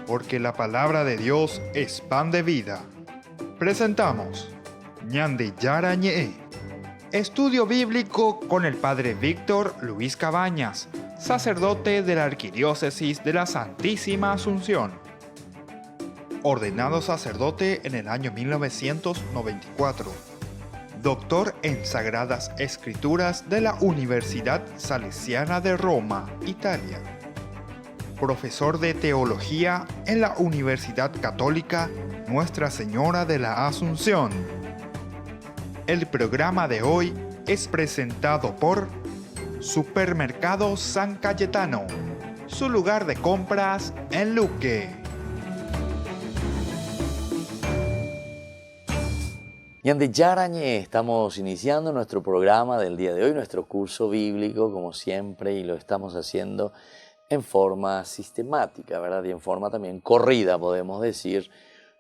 Porque la palabra de Dios es pan de vida. Presentamos Ñande Yarañe, estudio bíblico con el Padre Víctor Luis Cabañas, sacerdote de la Arquidiócesis de la Santísima Asunción. Ordenado sacerdote en el año 1994. Doctor en Sagradas Escrituras de la Universidad Salesiana de Roma, Italia. Profesor de Teología en la Universidad Católica Nuestra Señora de la Asunción. El programa de hoy es presentado por Supermercado San Cayetano, su lugar de compras en Luque. Ñande Yarañe, estamos iniciando nuestro programa del día de hoy, nuestro curso bíblico, como siempre, y lo estamos haciendo en forma sistemática, ¿verdad? Y en forma también corrida, podemos decir,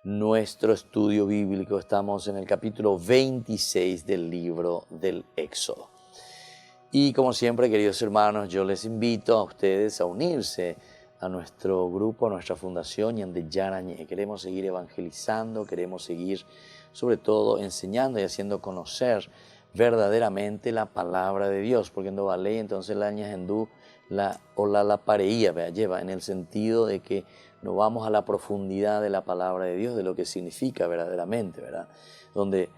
nuestro estudio bíblico. Estamos en el capítulo 26 del libro del Éxodo. Y como siempre, queridos hermanos, yo les invito a ustedes a unirse a nuestro grupo, a nuestra fundación Ñande Yarañe. Queremos seguir evangelizando, queremos seguir sobre todo enseñando y haciendo conocer verdaderamente la palabra de Dios, porque en Dovaley entonces la ñajendú la pareía, lleva en el sentido de que no vamos a la profundidad de la palabra de Dios, de lo que significa verdaderamente, ¿verdad? Donde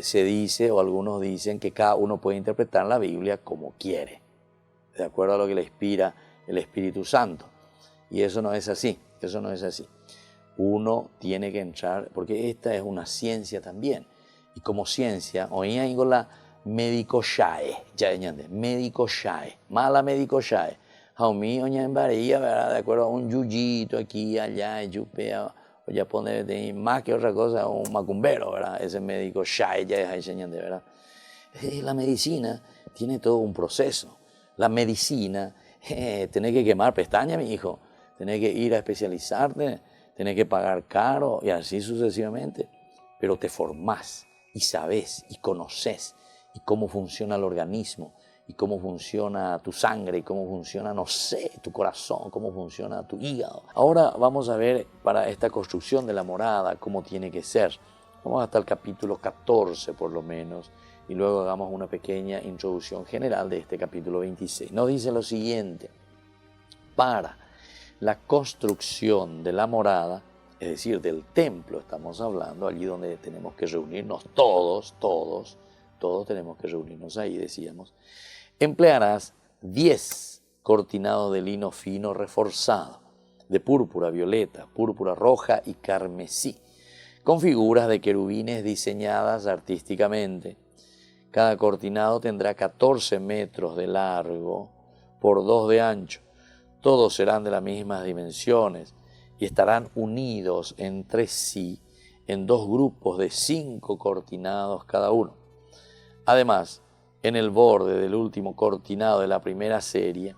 se dice, o algunos dicen, que cada uno puede interpretar la Biblia como quiere, de acuerdo a lo que le inspira el Espíritu Santo. Y eso no es así, eso no es así. Uno tiene que entrar, porque esta es una ciencia también. Y como ciencia, hoy hay la médico shae, médico shae, mala médico shae. Jaumí, oña en varilla, ¿verdad? De acuerdo a un yuyito aquí, allá, yupea, o ya pone más que otra cosa, un macumbero, ¿verdad? Ese médico shae ya es enseñante, ¿verdad? La medicina tiene todo un proceso. La medicina, tenés que quemar pestañas, mi hijo, tenés que ir a especializarte, tenés que pagar caro y así sucesivamente, pero te formás y sabés y conocés y cómo funciona el organismo y cómo funciona tu sangre y cómo funciona, no sé, tu corazón, cómo funciona tu hígado. Ahora vamos a ver para esta construcción de la morada cómo tiene que ser. Vamos hasta el capítulo 14 por lo menos y luego hagamos una pequeña introducción general de este capítulo 26. Nos dice lo siguiente: para la construcción de la morada, es decir, del templo estamos hablando, allí donde tenemos que reunirnos todos tenemos que reunirnos ahí, decíamos, emplearás 10 cortinados de lino fino reforzado, de púrpura violeta, púrpura roja y carmesí, con figuras de querubines diseñadas artísticamente. Cada cortinado tendrá 14 metros de largo por 2 de ancho. Todos serán de las mismas dimensiones y estarán unidos entre sí en 2 grupos de 5 cortinados cada uno. Además, en el borde del último cortinado de la primera serie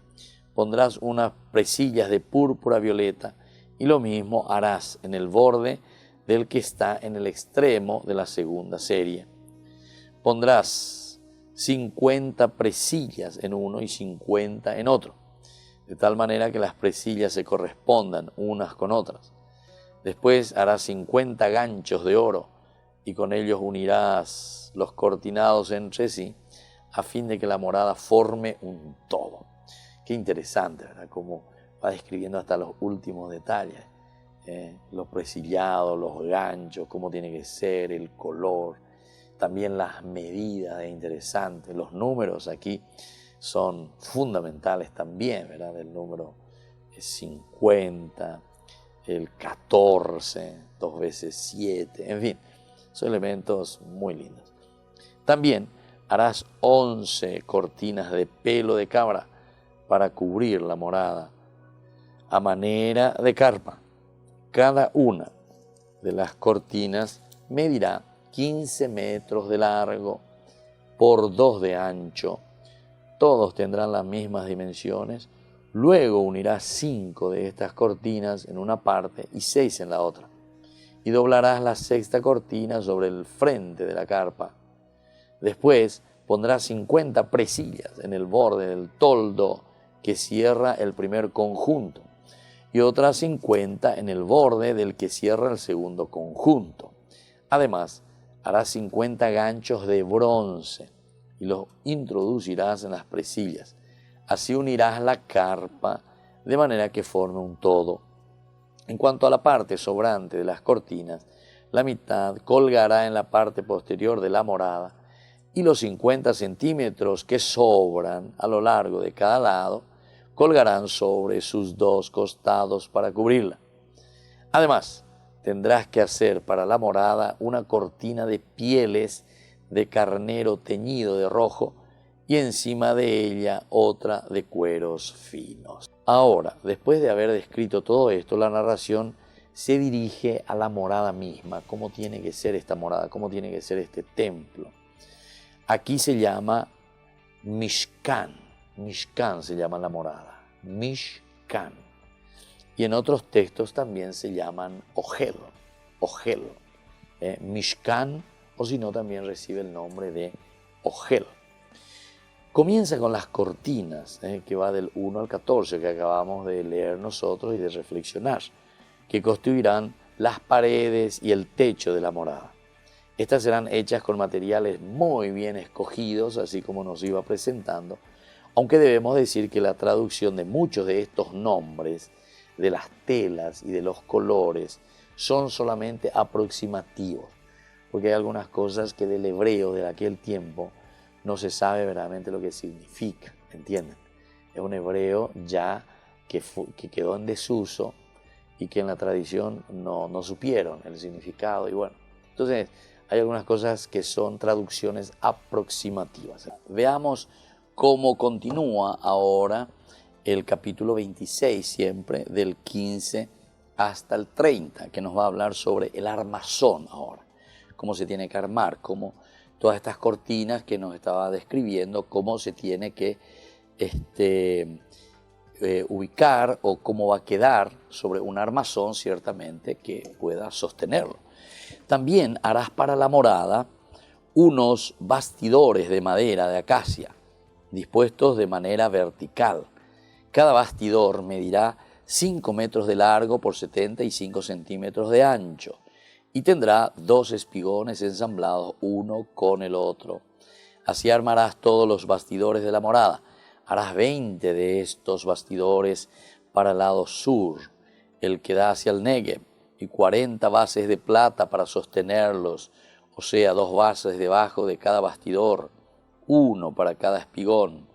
pondrás unas presillas de púrpura violeta y lo mismo harás en el borde del que está en el extremo de la segunda serie. Pondrás 50 presillas en uno y 50 en otro, de tal manera que las presillas se correspondan unas con otras. Después harás 50 ganchos de oro y con ellos unirás los cortinados entre sí a fin de que la morada forme un todo. Qué interesante, ¿verdad? Cómo va describiendo hasta los últimos detalles. Los presillados, los ganchos, cómo tiene que ser, el color, también las medidas, es interesante. Los números aquí son fundamentales también, ¿verdad? El número 50, el 14, 2 veces 7, en fin, son elementos muy lindos. También harás 11 cortinas de pelo de cabra para cubrir la morada a manera de carpa. Cada una de las cortinas medirá 15 metros de largo por 2 de ancho. Todos tendrán las mismas dimensiones. Luego unirás 5 de estas cortinas en una parte y 6 en la otra. Y doblarás la 6ª cortina sobre el frente de la carpa. Después pondrás 50 presillas en el borde del toldo que cierra el primer conjunto. y otras 50 en el borde del que cierra el segundo conjunto. Además, harás 50 ganchos de bronce y los introducirás en las presillas. Así unirás la carpa de manera que forme un todo. En cuanto a la parte sobrante de las cortinas, la mitad colgará en la parte posterior de la morada y los 50 centímetros que sobran a lo largo de cada lado colgarán sobre sus dos costados para cubrirla. Además, tendrás que hacer para la morada una cortina de pieles de carnero teñido de rojo y encima de ella otra de cueros finos. Ahora, después de haber descrito todo esto, la narración se dirige a la morada misma, cómo tiene que ser esta morada, cómo tiene que ser este templo. Aquí se llama Mishkan, Mishkan se llama la morada, Mishkan. Y en otros textos también se llaman Ohel, Ohel, Mishkan, o si no también recibe el nombre de Ohel. Comienza con las cortinas, que va del 1 al 14, que acabamos de leer nosotros y de reflexionar, que constituirán las paredes y el techo de la morada. Estas serán hechas con materiales muy bien escogidos, así como nos iba presentando, aunque debemos decir que la traducción de muchos de estos nombres, de las telas y de los colores, son solamente aproximativos, porque hay algunas cosas que del hebreo de aquel tiempo no se sabe verdaderamente lo que significa, ¿entienden? Es un hebreo ya que quedó en desuso y que en la tradición no supieron el significado. Y bueno, entonces hay algunas cosas que son traducciones aproximativas. Veamos cómo continúa ahora el capítulo 26, siempre del 15 hasta el 30, que nos va a hablar sobre el armazón ahora, cómo se tiene que armar, cómo todas estas cortinas que nos estaba describiendo, cómo se tiene que ubicar o cómo va a quedar sobre un armazón, ciertamente, que pueda sostenerlo. También harás para la morada unos bastidores de madera de acacia, dispuestos de manera vertical. Cada bastidor medirá 5 metros de largo por 75 centímetros de ancho y tendrá 2 espigones ensamblados uno con el otro. Así armarás todos los bastidores de la morada. Harás 20 de estos bastidores para el lado sur, el que da hacia el Negev, y 40 bases de plata para sostenerlos, o sea, 2 bases debajo de cada bastidor, uno para cada espigón.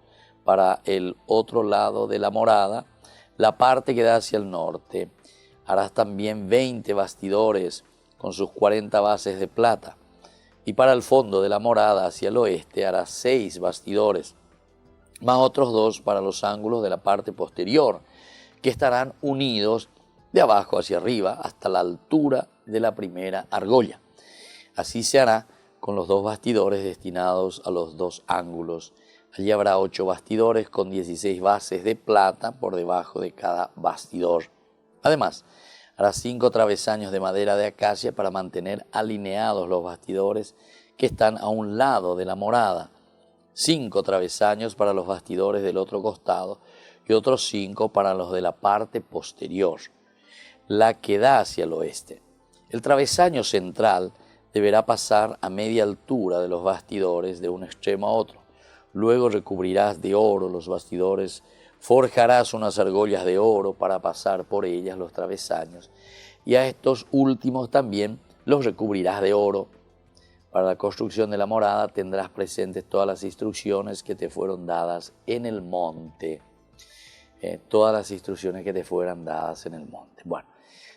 Para el otro lado de la morada, la parte que da hacia el norte, harás también 20 bastidores con sus 40 bases de plata. Y para el fondo de la morada hacia el oeste harás 6 bastidores, más otros 2 para los ángulos de la parte posterior, que estarán unidos de abajo hacia arriba hasta la altura de la primera argolla. Así se hará con los 2 bastidores destinados a los 2 ángulos. Allí habrá 8 bastidores con 16 bases de plata por debajo de cada bastidor. Además, hará 5 travesaños de madera de acacia para mantener alineados los bastidores que están a un lado de la morada, 5 travesaños para los bastidores del otro costado y otros 5 para los de la parte posterior, la que da hacia el oeste. El travesaño central deberá pasar a media altura de los bastidores de un extremo a otro. Luego recubrirás de oro los bastidores, forjarás unas argollas de oro para pasar por ellas los travesaños, y a estos últimos también los recubrirás de oro. Para la construcción de la morada tendrás presentes todas las instrucciones que te fueron dadas en el monte. Todas las instrucciones que te fueran dadas en el monte. Bueno,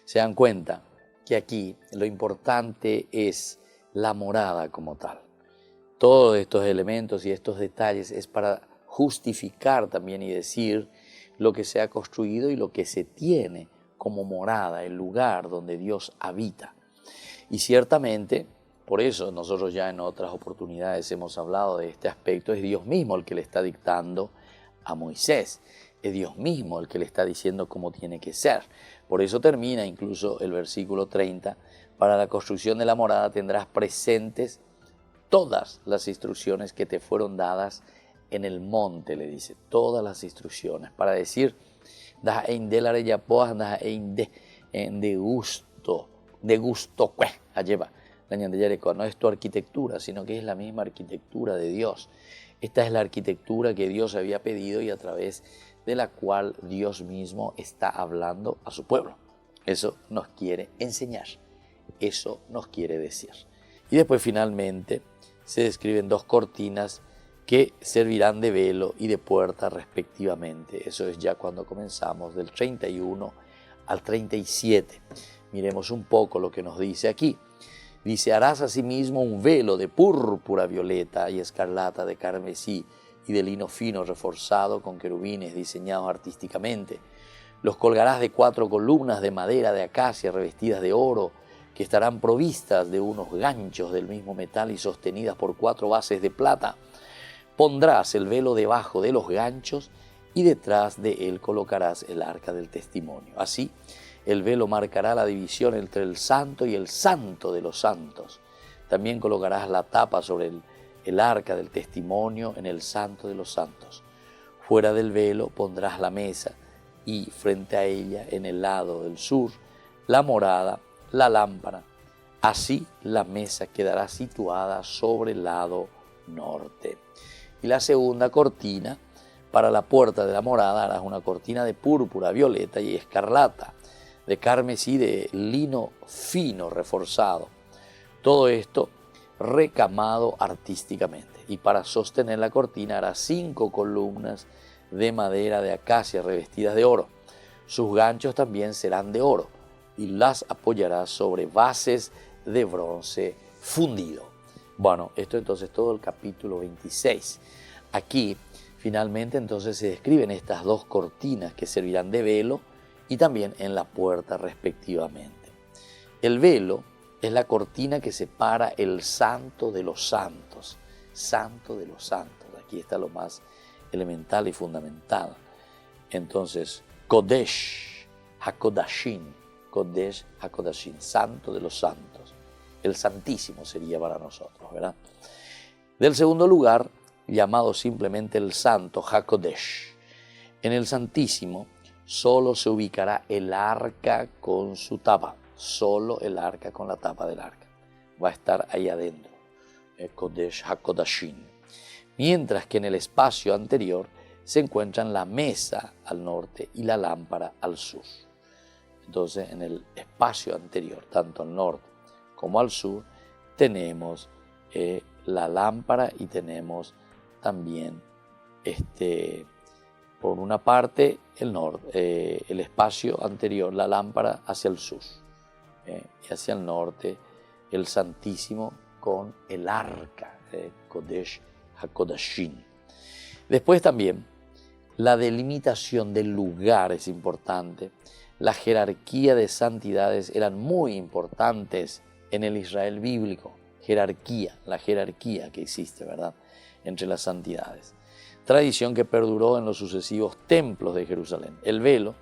se dan cuenta que aquí lo importante es la morada como tal. Todos estos elementos y estos detalles es para justificar también y decir lo que se ha construido y lo que se tiene como morada, el lugar donde Dios habita. Y ciertamente, por eso nosotros ya en otras oportunidades hemos hablado de este aspecto, es Dios mismo el que le está dictando a Moisés, es Dios mismo el que le está diciendo cómo tiene que ser. Por eso termina incluso el versículo 30, para la construcción de la morada tendrás presentes todas las instrucciones que te fueron dadas en el monte, le dice, todas las instrucciones, para decir, das einde la reyapoa, das einde de gusto que lleva. No es tu arquitectura, sino que es la misma arquitectura de Dios. Esta es la arquitectura que Dios había pedido y a través de la cual Dios mismo está hablando a su pueblo. Eso nos quiere enseñar, eso nos quiere decir. Y después finalmente se describen 2 cortinas que servirán de velo y de puerta respectivamente. Eso es ya cuando comenzamos del 31 al 37. Miremos un poco lo que nos dice aquí. Dice, harás asimismo un velo de púrpura violeta y escarlata de carmesí y de lino fino reforzado con querubines diseñados artísticamente. Los colgarás de 4 columnas de madera de acacia revestidas de oro, que estarán provistas de unos ganchos del mismo metal y sostenidas por 4 bases de plata. Pondrás el velo debajo de los ganchos y detrás de él colocarás el arca del testimonio. Así, el velo marcará la división entre el santo y el santo de los santos. También colocarás la tapa sobre el arca del testimonio en el santo de los santos. Fuera del velo pondrás la mesa y frente a ella, en el lado del sur, la morada, la lámpara. Así la mesa quedará situada sobre el lado norte. Y la segunda cortina, para la puerta de la morada harás una cortina de púrpura, violeta y escarlata, de carmesí, de lino fino reforzado. Todo esto recamado artísticamente. Y para sostener la cortina harás 5 columnas de madera de acacia revestidas de oro. Sus ganchos también serán de oro y las apoyarás sobre bases de bronce fundido. Bueno, esto entonces todo el capítulo 26. Aquí finalmente entonces se describen estas 2 cortinas que servirán de velo y también en la puerta respectivamente. El velo es la cortina que separa el santo de los santos. Santo de los santos. Aquí está lo más elemental y fundamental. Entonces, Kodesh HaKodashim. Kodesh HaKodashim. Santo de los santos. El santísimo sería para nosotros, ¿verdad? Del segundo lugar, llamado simplemente el santo, HaKodesh. En el santísimo solo se ubicará el arca con su tapa, solo el arca con la tapa del arca. Va a estar ahí adentro, el Kodesh HaKodashim. Mientras que en el espacio anterior se encuentran la mesa al norte y la lámpara al sur. Entonces, en el espacio anterior, tanto al norte como al sur, tenemos la lámpara y tenemos también por una parte el espacio anterior, la lámpara hacia el sur, y hacia el norte el Santísimo con el arca, Kodesh HaKodashim. Después también la delimitación del lugar es importante. La jerarquía de santidades eran muy importantes en el Israel bíblico. La jerarquía que existe, ¿verdad?, entre las santidades. Tradición que perduró en los sucesivos templos de Jerusalén. El velo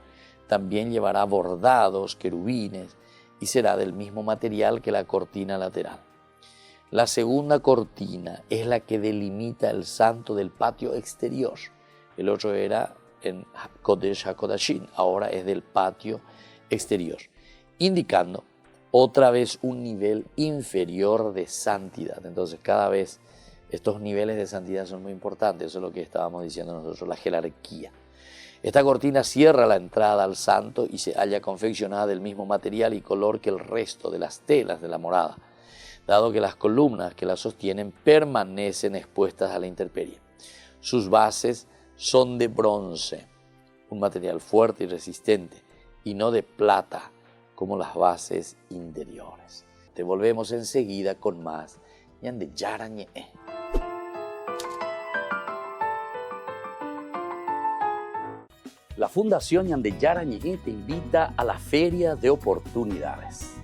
también llevará bordados, querubines, y será del mismo material que la cortina lateral. La segunda cortina es la que delimita el santo del patio exterior. El otro era en Kodesh HaKodashim, ahora es del patio exterior, indicando otra vez un nivel inferior de santidad. Entonces, cada vez estos niveles de santidad son muy importantes. Eso es lo que estábamos diciendo nosotros, la jerarquía. Esta cortina cierra la entrada al santo y se halla confeccionada del mismo material y color que el resto de las telas de la morada, dado que las columnas que la sostienen permanecen expuestas a la intemperie. Sus bases son de bronce, un material fuerte y resistente, y no de plata, como las bases interiores. Te volvemos enseguida con más. Ñande Yarañe. La Fundación Ñande Yarañe te invita a la Feria de Oportunidades.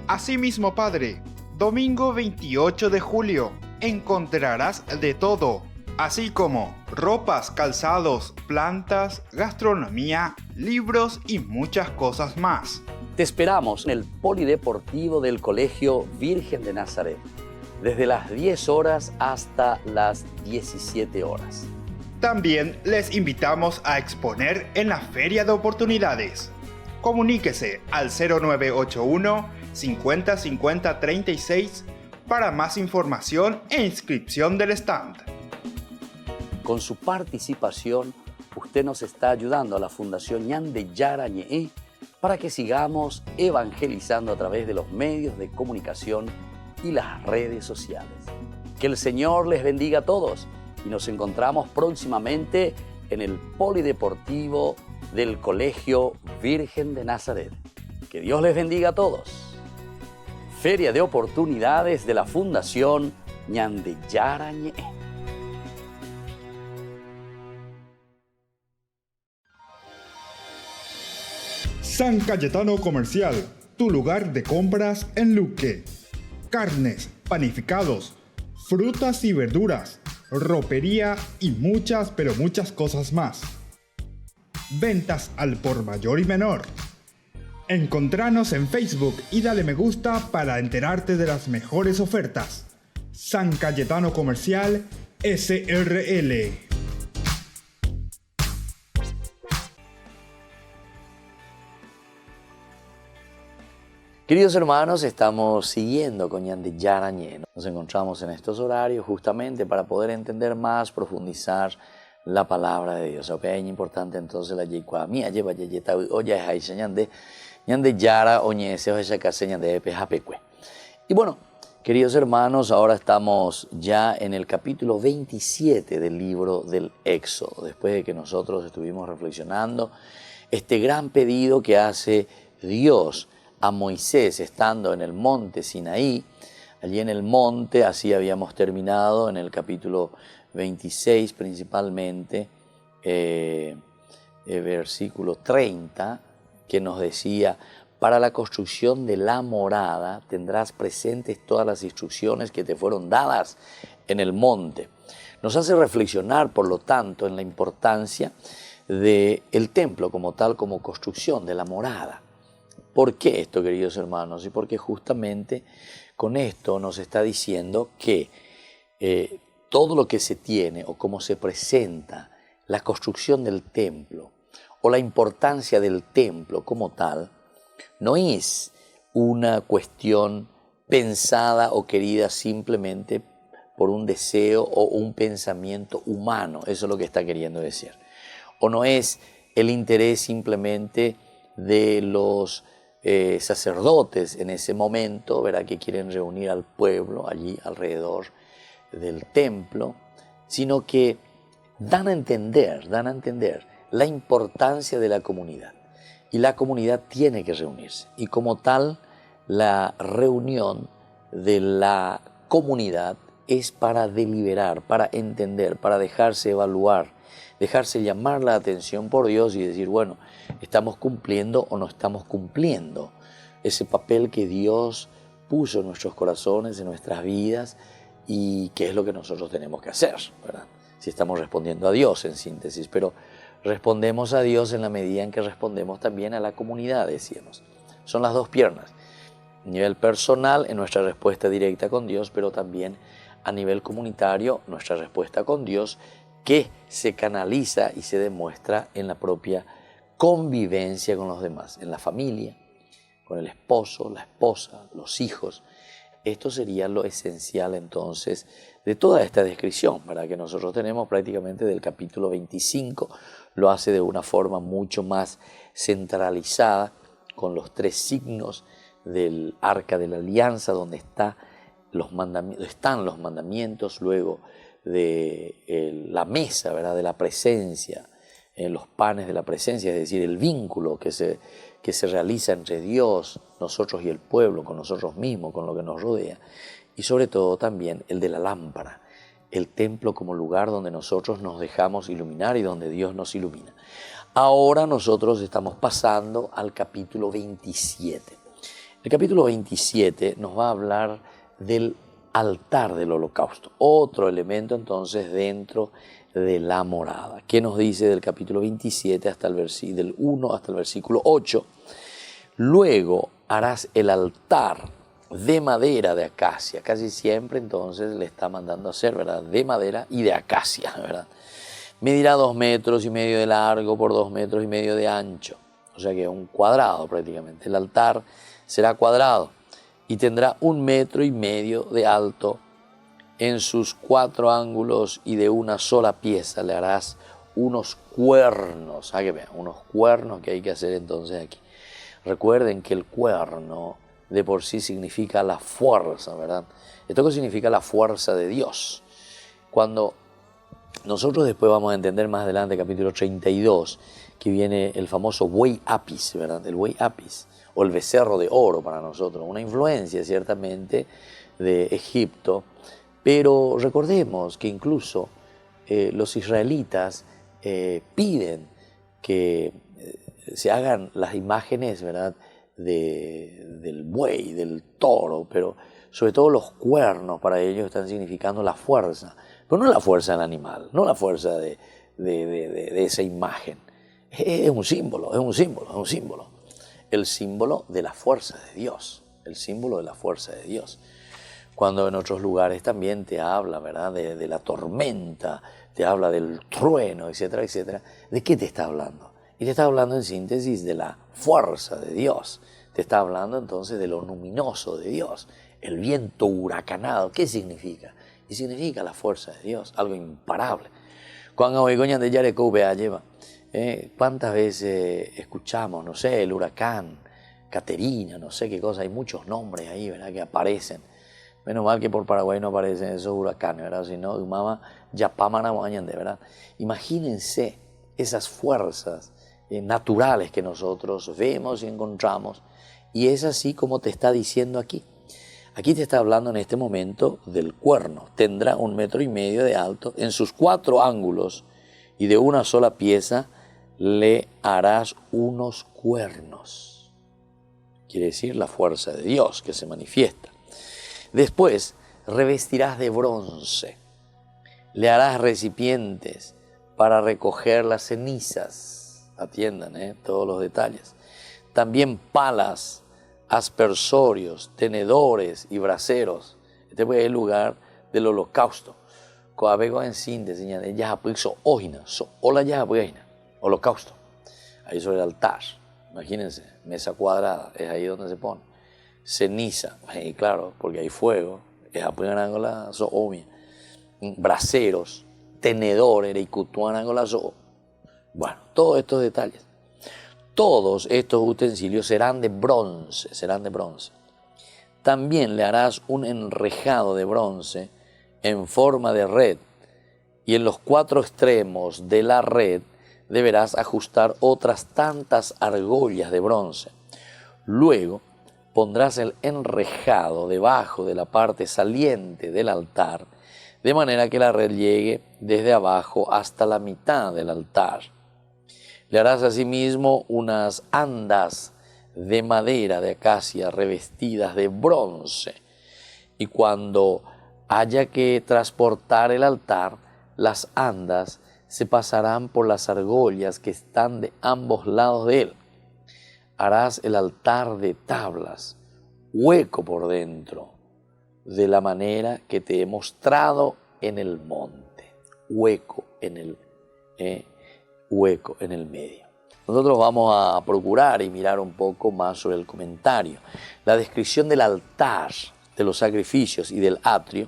Asimismo, Padre, domingo 28 de julio, encontrarás de todo, así como ropas, calzados, plantas, gastronomía, libros y muchas cosas más. Te esperamos en el Polideportivo del Colegio Virgen de Nazaret, desde las 10 horas hasta las 17 horas. También les invitamos a exponer en la Feria de Oportunidades. Comuníquese al 0981 50 50 36 para más información e inscripción del stand. Con su participación, usted nos está ayudando a la Fundación Ñande Yarañe para que sigamos evangelizando a través de los medios de comunicación y las redes sociales. Que el Señor les bendiga a todos y nos encontramos próximamente en el Polideportivo del Colegio Virgen de Nazaret. Que Dios les bendiga a todos. Feria de Oportunidades de la Fundación Ñande Yarañe. San Cayetano Comercial, tu lugar de compras en Luque. Carnes, panificados, frutas y verduras, ropería y muchas, pero muchas cosas más. Ventas al por mayor y menor. Encontranos en Facebook y dale me gusta para enterarte de las mejores ofertas. San Cayetano Comercial SRL. Queridos hermanos, estamos siguiendo con Ñande Yarañe. Nos encontramos en estos horarios justamente para poder entender más, profundizar la palabra de Dios. Ok, es importante entonces la yikwa mía lleva yeyeta oya es ahí Ñande Yara oñese o esa casa Ñande pejapecue. Y bueno, queridos hermanos, ahora estamos ya en el capítulo 27 del libro del Éxodo. Después de que nosotros estuvimos reflexionando este gran pedido que hace Dios a Moisés estando en el monte Sinaí. Allí en el monte, así habíamos terminado en el capítulo 26 principalmente, versículo 30, que nos decía: para la construcción de la morada tendrás presentes todas las instrucciones que te fueron dadas en el monte. Nos hace reflexionar, por lo tanto, en la importancia del templo como tal, como construcción de la morada. ¿Por qué esto, queridos hermanos? Y porque justamente con esto nos está diciendo que todo lo que se tiene o cómo se presenta la construcción del templo o la importancia del templo como tal, no es una cuestión pensada o querida simplemente por un deseo o un pensamiento humano. Eso es lo que está queriendo decir. O no es el interés simplemente de los sacerdotes en ese momento, ¿verdad?, que quieren reunir al pueblo allí alrededor del templo, sino que dan a entender la importancia de la comunidad. Y la comunidad tiene que reunirse. Y como tal, la reunión de la comunidad es para deliberar, para entender, para dejarse evaluar, dejarse llamar la atención por Dios y decir, bueno, ¿estamos cumpliendo o no estamos cumpliendo ese papel que Dios puso en nuestros corazones, en nuestras vidas, y qué es lo que nosotros tenemos que hacer, ¿verdad? Si estamos respondiendo a Dios en síntesis, pero respondemos a Dios en la medida en que respondemos también a la comunidad, decíamos. Son las dos piernas. A nivel personal, en nuestra respuesta directa con Dios, pero también a nivel comunitario, nuestra respuesta con Dios, que se canaliza y se demuestra en la propia convivencia con los demás, en la familia, con el esposo, la esposa, los hijos. Esto sería lo esencial entonces de toda esta descripción, ¿verdad?, que nosotros tenemos prácticamente del capítulo 25, lo hace de una forma mucho más centralizada, con los tres signos del Arca de la Alianza, donde están los mandamientos, luego de la mesa, ¿verdad?, de la presencia, los panes de la presencia, es decir, el vínculo que se realiza entre Dios, nosotros y el pueblo, con nosotros mismos, con lo que nos rodea, y sobre todo también el de la lámpara, el templo como lugar donde nosotros nos dejamos iluminar y donde Dios nos ilumina. Ahora nosotros estamos pasando al capítulo 27. El capítulo 27 nos va a hablar del altar del holocausto, otro elemento entonces dentro de la morada. ¿Qué nos dice del capítulo 27 hasta del 1 hasta el versículo 8? Luego harás el altar de madera de acacia. Casi siempre entonces le está mandando a hacer, ¿verdad?, de madera y de acacia, ¿verdad? Medirá 2,5 metros de largo por 2,5 metros de ancho. O sea que es un cuadrado prácticamente. El altar será cuadrado y tendrá 1,5 metros de alto en sus 4 ángulos, y de una sola pieza le harás unos cuernos. Que vean, unos cuernos que hay que hacer entonces aquí. Recuerden que el cuerno de por sí significa la fuerza, ¿verdad? Esto que significa la fuerza de Dios. Cuando nosotros después vamos a entender más adelante, capítulo 32, que viene el famoso buey apis, ¿verdad? El buey apis, o el becerro de oro para nosotros, una influencia ciertamente de Egipto, pero recordemos que incluso los israelitas piden que se hagan las imágenes, ¿verdad?, del buey, del toro, pero sobre todo los cuernos para ellos están significando la fuerza, pero no la fuerza del animal, no la fuerza de esa imagen. Es un símbolo, es un símbolo, es un símbolo. El símbolo de la fuerza de Dios, el símbolo de la fuerza de Dios. Cuando en otros lugares también te habla, ¿verdad?, de la tormenta, te habla del trueno, etcétera, etcétera. ¿De qué te está hablando? Y te está hablando en síntesis de la fuerza de Dios. Te está hablando entonces de lo luminoso de Dios. El viento huracanado, ¿qué significa? Y significa la fuerza de Dios, algo imparable. Cuando oigoñan de Yareco vea lleva, ¿cuántas veces escuchamos, no sé, el huracán, Caterina, no sé qué cosa? Hay muchos nombres ahí, ¿verdad?, que aparecen. Menos mal que por Paraguay no aparecen esos huracanes, ¿verdad? Si no, Umama, Yapamana, de ¿verdad? Imagínense esas fuerzas naturales que nosotros vemos y encontramos. Y es así como te está diciendo aquí. Aquí te está hablando en este momento del cuerno. Tendrá 1,5 metros de alto en sus 4 ángulos, y de una sola pieza le harás unos cuernos. Quiere decir la fuerza de Dios que se manifiesta. Después revestirás de bronce, le harás recipientes para recoger las cenizas. Atiendan todos los detalles. También palas, aspersorios, tenedores y braseros. Este fue el lugar del holocausto. Coabego en síntesis, ya puso ojina, hola ya holocausto. Ahí sobre el altar, imagínense, mesa cuadrada, es ahí donde se pone. Ceniza, y claro, porque hay fuego, es apoyanándola omi. Braseros, tenedores, y cutuanándola so. Bueno, todos estos detalles. Todos estos utensilios serán de bronce, También le harás un enrejado de bronce en forma de red, y en los 4 extremos de la red deberás ajustar otras tantas argollas de bronce. Luego pondrás el enrejado debajo de la parte saliente del altar, de manera que la red llegue desde abajo hasta la mitad del altar. Le harás asimismo unas andas de madera de acacia revestidas de bronce, y cuando haya que transportar el altar, las andas se pasarán por las argollas que están de ambos lados de él. Harás el altar de tablas, hueco por dentro, de la manera que te he mostrado en el monte. Hueco en el medio. Nosotros vamos a procurar y mirar un poco más sobre el comentario. La descripción del altar, de los sacrificios y del atrio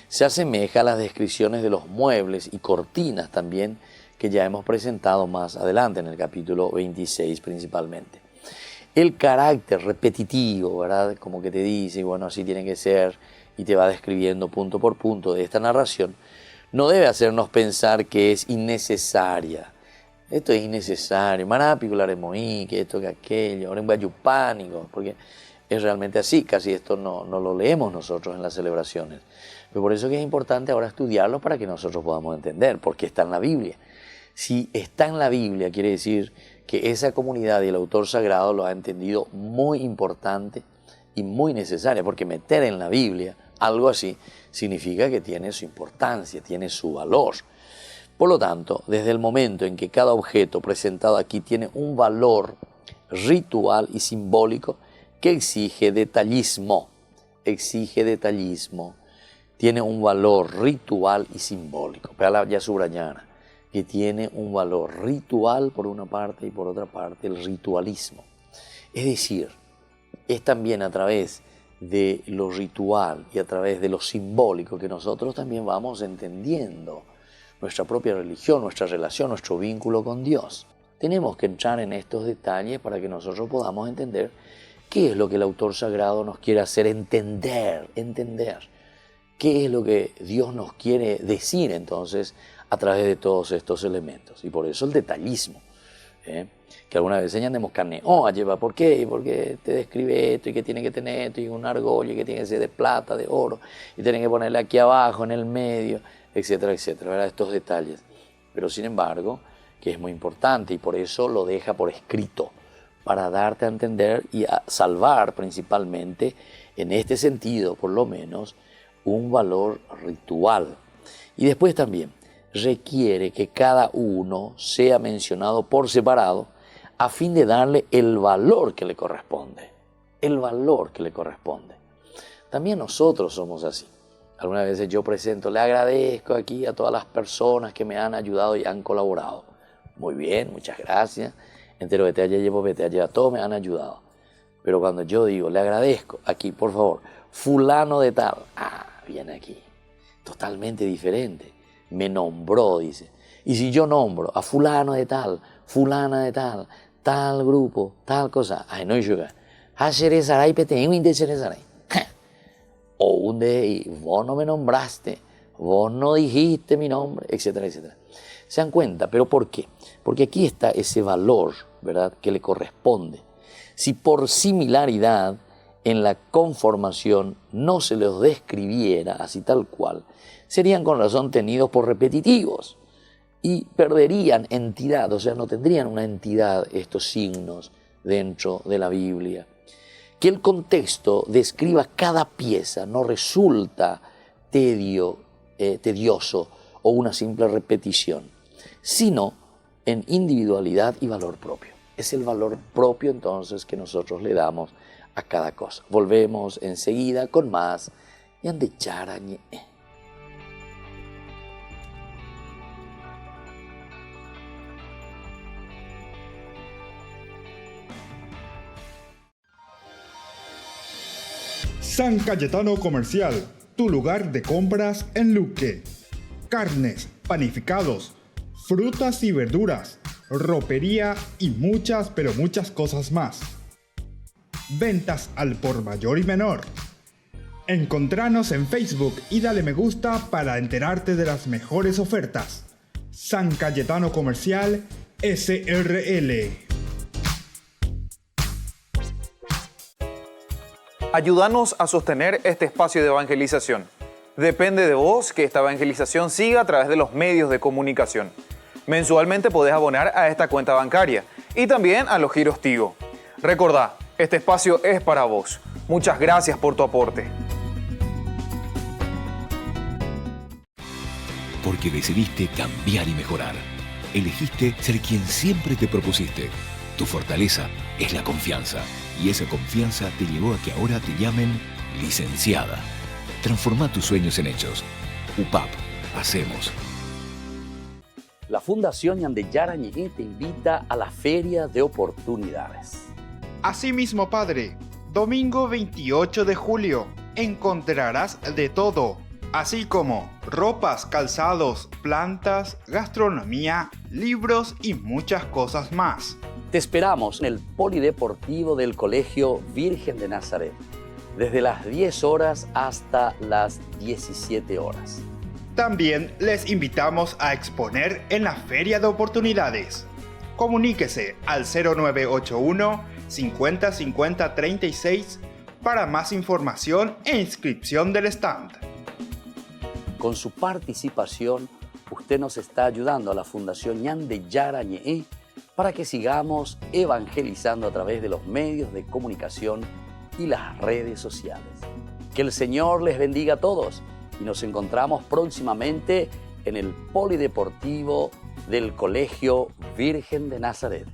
se asemeja a las descripciones de los muebles y cortinas también, que ya hemos presentado más adelante en el capítulo 26 principalmente. El carácter repetitivo, ¿verdad?, como que te dice, bueno, así tiene que ser, y te va describiendo punto por punto de esta narración, no debe hacernos pensar que es innecesaria. Esto es innecesario, que esto, que aquello, ahora en pánico, porque es realmente así, casi esto no lo leemos nosotros en las celebraciones. Pero por eso que es importante ahora estudiarlo para que nosotros podamos entender, porque está en la Biblia. Si está en la Biblia, quiere decir que esa comunidad y el autor sagrado lo ha entendido muy importante y muy necesaria, porque meter en la Biblia algo así significa que tiene su importancia, tiene su valor. Por lo tanto, desde el momento en que cada objeto presentado aquí tiene un valor ritual y simbólico que exige detallismo, tiene un valor ritual y simbólico. Pero ya subrayana, que tiene un valor ritual por una parte y por otra parte el ritualismo. Es decir, es también a través de lo ritual y a través de lo simbólico que nosotros también vamos entendiendo nuestra propia religión, nuestra relación, nuestro vínculo con Dios. Tenemos que entrar en estos detalles para que nosotros podamos entender qué es lo que el autor sagrado nos quiere hacer entender. Qué es lo que Dios nos quiere decir entonces a través de todos estos elementos. Y por eso el detallismo, que alguna vez andemos carne. Lleva, ¿por qué? Porque te describe esto y que tiene que tener esto y un argolla y que tiene que ser de plata, de oro y tiene que ponerle aquí abajo, en el medio, etcétera, etcétera, ¿verdad? Estos detalles. Pero sin embargo, que es muy importante y por eso lo deja por escrito, para darte a entender y a salvar principalmente, en este sentido por lo menos, un valor ritual. Y después también requiere que cada uno sea mencionado por separado a fin de darle el valor que le corresponde. El valor que le corresponde. También nosotros somos así. Algunas veces yo presento, le agradezco aquí a todas las personas que me han ayudado y han colaborado. Muy bien, muchas gracias. Entero vete allá, llevo vete allá, todos me han ayudado. Pero cuando yo digo, le agradezco, aquí, por favor, fulano de tal, viene aquí, totalmente diferente. Me nombró, dice. Y si yo nombro a fulano de tal, fulana de tal, tal grupo, tal cosa, no llega. O un de, vos no me nombraste, vos no dijiste mi nombre, etcétera, etcétera. ¿Se dan cuenta? ¿Pero por qué? Porque aquí está ese valor, ¿verdad?, que le corresponde. Si por similaridad en la conformación no se los describiera así tal cual, serían con razón tenidos por repetitivos y perderían entidad, o sea, no tendrían una entidad estos signos dentro de la Biblia. Que el contexto describa cada pieza no resulta tedioso o una simple repetición, sino en individualidad y valor propio. Es el valor propio entonces que nosotros le damos a cada cosa. Volvemos enseguida con más Ñande Yarañe. San Cayetano Comercial, tu lugar de compras en Luque. Carnes, panificados, frutas y verduras, ropería y muchas, pero muchas cosas más. Ventas al por mayor y menor. Encontranos en Facebook y dale me gusta para enterarte de las mejores ofertas. San Cayetano Comercial SRL. Ayúdanos a sostener este espacio de evangelización. Depende de vos que esta evangelización siga a través de los medios de comunicación. Mensualmente podés abonar a esta cuenta bancaria y también a los giros Tigo. Recordá, este espacio es para vos. Muchas gracias por tu aporte. Porque decidiste cambiar y mejorar. Elegiste ser quien siempre te propusiste. Tu fortaleza es la confianza. Y esa confianza te llevó a que ahora te llamen licenciada. Transforma tus sueños en hechos. UPAP. Hacemos. La Fundación Ñande Yarañe te invita a la Feria de Oportunidades. Asimismo, Padre, domingo 28 de julio, encontrarás de todo, así como ropas, calzados, plantas, gastronomía, libros y muchas cosas más. Te esperamos en el Polideportivo del Colegio Virgen de Nazaret, desde las 10 horas hasta las 17 horas. También les invitamos a exponer en la Feria de Oportunidades. Comuníquese al 0981 50 50 36 para más información e inscripción del stand. Con su participación, usted nos está ayudando a la Fundación Ñande Yarañe para que sigamos evangelizando a través de los medios de comunicación y las redes sociales. Que el Señor les bendiga a todos y nos encontramos próximamente en el Polideportivo del Colegio Virgen de Nazaret.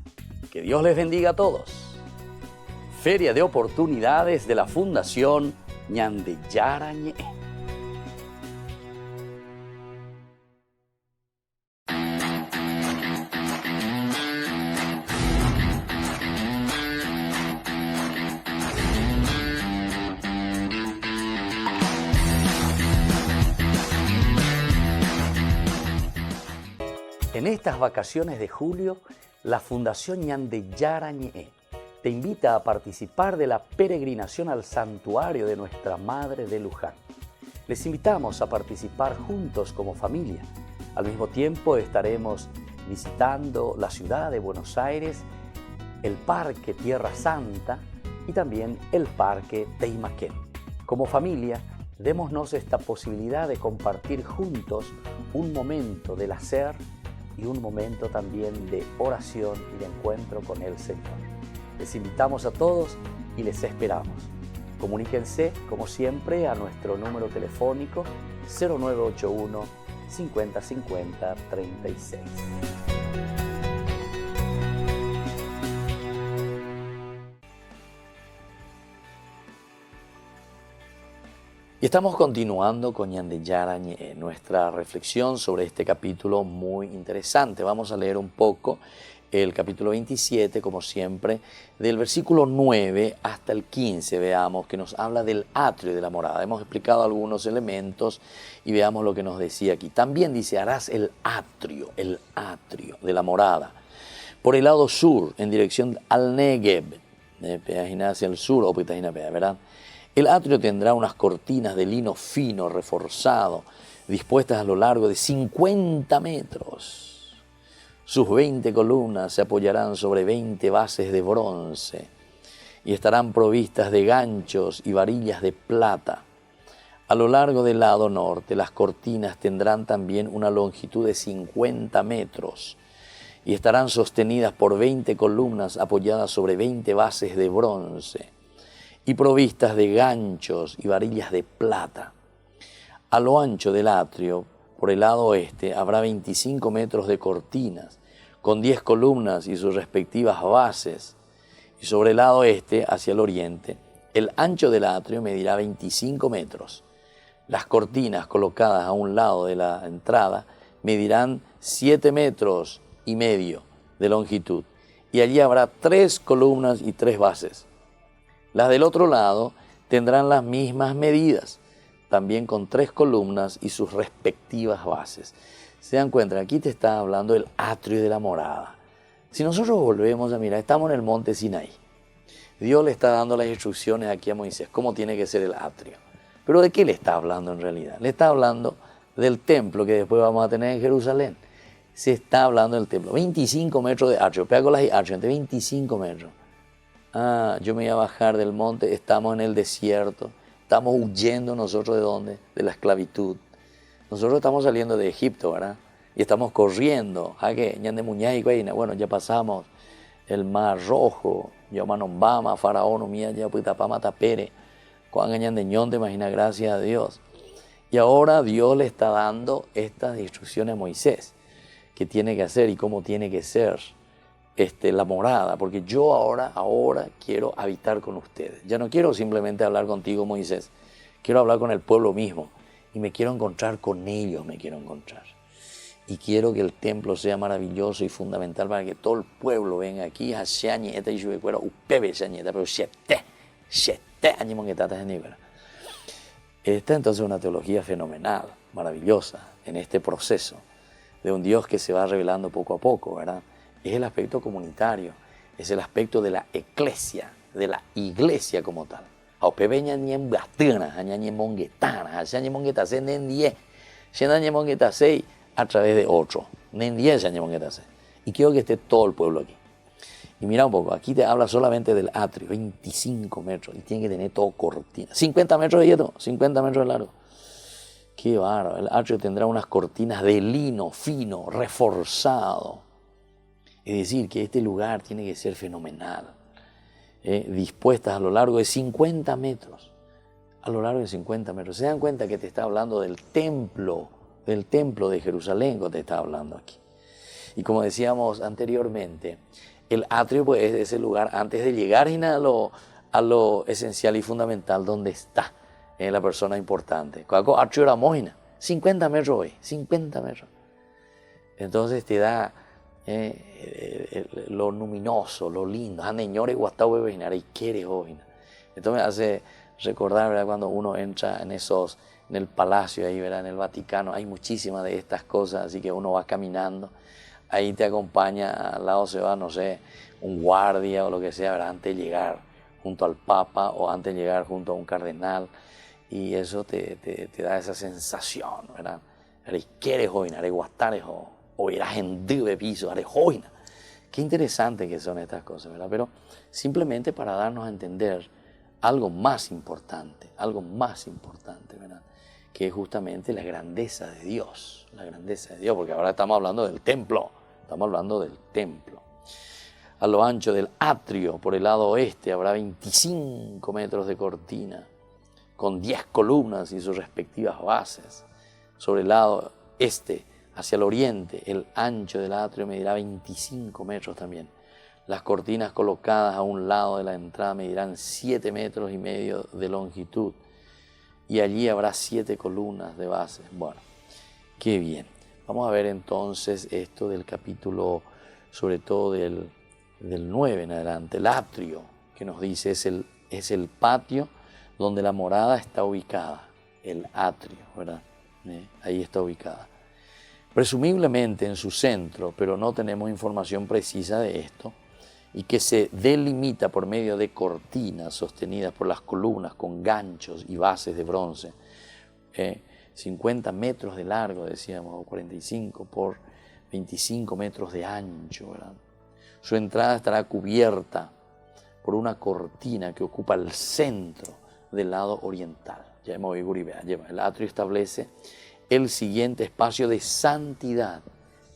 Que Dios les bendiga a todos. Feria de Oportunidades de la Fundación Ñande Yarañe. En estas vacaciones de julio, la Fundación Ñande Yarañe te invita a participar de la peregrinación al santuario de Nuestra Madre de Luján. Les invitamos a participar juntos como familia. Al mismo tiempo estaremos visitando la ciudad de Buenos Aires, el Parque Tierra Santa y también el Parque Teimaquén. Como familia, démonos esta posibilidad de compartir juntos un momento del hacer y un momento también de oración y de encuentro con el Señor. Les invitamos a todos y les esperamos. Comuníquense, como siempre, a nuestro número telefónico 0981 50 50 36. Y estamos continuando con Ñande Yarañe, nuestra reflexión sobre este capítulo muy interesante. Vamos a leer un poco el capítulo 27, como siempre, del versículo 9 hasta el 15, veamos, que nos habla del atrio de la morada. Hemos explicado algunos elementos y veamos lo que nos decía aquí. También dice, harás el atrio de la morada, por el lado sur, en dirección al Negev, hacia el sur, o ¿verdad? El atrio tendrá unas cortinas de lino fino, reforzado, dispuestas a lo largo de 50 metros. Sus 20 columnas se apoyarán sobre 20 bases de bronce y estarán provistas de ganchos y varillas de plata. A lo largo del lado norte, las cortinas tendrán también una longitud de 50 metros y estarán sostenidas por 20 columnas apoyadas sobre 20 bases de bronce y provistas de ganchos y varillas de plata. A lo ancho del atrio, por el lado oeste, habrá 25 metros de cortinas, con 10 columnas y sus respectivas bases. Y sobre el lado este, hacia el oriente, el ancho del atrio medirá 25 metros. Las cortinas colocadas a un lado de la entrada medirán 7 metros y medio de longitud. Y allí habrá 3 columnas y 3 bases. Las del otro lado tendrán las mismas medidas, también con 3 columnas y sus respectivas bases. Se dan cuenta, aquí te está hablando del atrio de la morada. Si nosotros volvemos a mirar, estamos en el monte Sinaí. Dios le está dando las instrucciones aquí a Moisés, cómo tiene que ser el atrio. Pero ¿de qué le está hablando en realidad? Le está hablando del templo que después vamos a tener en Jerusalén. Se está hablando del templo. 25 metros de atrio, péagolas y atrio, entre 25 metros. Yo me voy a bajar del monte, estamos en el desierto, estamos huyendo nosotros ¿de dónde? De la esclavitud. Nosotros estamos saliendo de Egipto, ¿verdad? Y estamos corriendo. Bueno, ya pasamos el Mar Rojo, Yomanombama, Faraón, Mía, Yaputapama, Tapere, te imagina, gracias a Dios. Y ahora Dios le está dando estas instrucciones a Moisés, qué tiene que hacer y cómo tiene que ser la morada, porque yo ahora quiero habitar con ustedes. Ya no quiero simplemente hablar contigo, Moisés, quiero hablar con el pueblo mismo y me quiero encontrar con ellos, y quiero que el templo sea maravilloso y fundamental para que todo el pueblo venga aquí. Esta entonces es una teología fenomenal, maravillosa, en este proceso de un Dios que se va revelando poco a poco, ¿verdad? Es el aspecto comunitario, es el aspecto de la iglesia como tal. A través de otro. Y quiero que esté todo el pueblo aquí. Y mira un poco, aquí te habla solamente del atrio, 25 metros, y tiene que tener todo cortina. 50 metros de hierro, 50 metros de largo. Qué bárbaro. El atrio tendrá unas cortinas de lino fino, reforzado. Es decir, que este lugar tiene que ser fenomenal. Dispuestas a lo largo de 50 metros. A lo largo de 50 metros. Se dan cuenta que te está hablando del templo de Jerusalén, que te está hablando aquí. Y como decíamos anteriormente, el atrio pues, es ese lugar antes de llegar a lo esencial y fundamental donde está la persona importante. Cuando atrio era mojina, 50 metros hoy, 50 metros. Entonces te da lo luminoso, lo lindo. Esto me hace recordar, ¿verdad? Cuando uno entra en el palacio ahí, ¿verdad? En el Vaticano, hay muchísimas de estas cosas, así que uno va caminando. ahí te acompaña, al lado se va, no sé, un guardia o lo que sea, ¿verdad? Antes de llegar junto al Papa o antes de llegar junto a un cardenal, y eso te da esa sensación, ¿verdad? Eres quiere joina, eres guatares o irás en de piso, eres joina. Qué interesante que son estas cosas, ¿verdad? Pero simplemente para darnos a entender algo más importante, ¿verdad? Que es justamente la grandeza de Dios, porque ahora estamos hablando del templo, A lo ancho del atrio, por el lado oeste, habrá 25 metros de cortina, con 10 columnas y sus respectivas bases. Sobre el lado este, hacia el oriente, el ancho del atrio medirá 25 metros también. Las cortinas colocadas a un lado de la entrada medirán 7,5 metros de longitud. Y allí habrá 7 columnas de base. Bueno, qué bien. Vamos a ver entonces esto del capítulo, sobre todo del 9 en adelante. El atrio, que nos dice, es el patio donde la morada está ubicada. El atrio, ¿verdad? Ahí está ubicada. Presumiblemente en su centro, pero no tenemos información precisa de esto, y que se delimita por medio de cortinas sostenidas por las columnas con ganchos y bases de bronce. 50 metros de largo, decíamos, o 45 por 25 metros de ancho, ¿verdad? Su entrada estará cubierta por una cortina que ocupa el centro del lado oriental. Ya hemos visto, el atrio establece el siguiente espacio de santidad,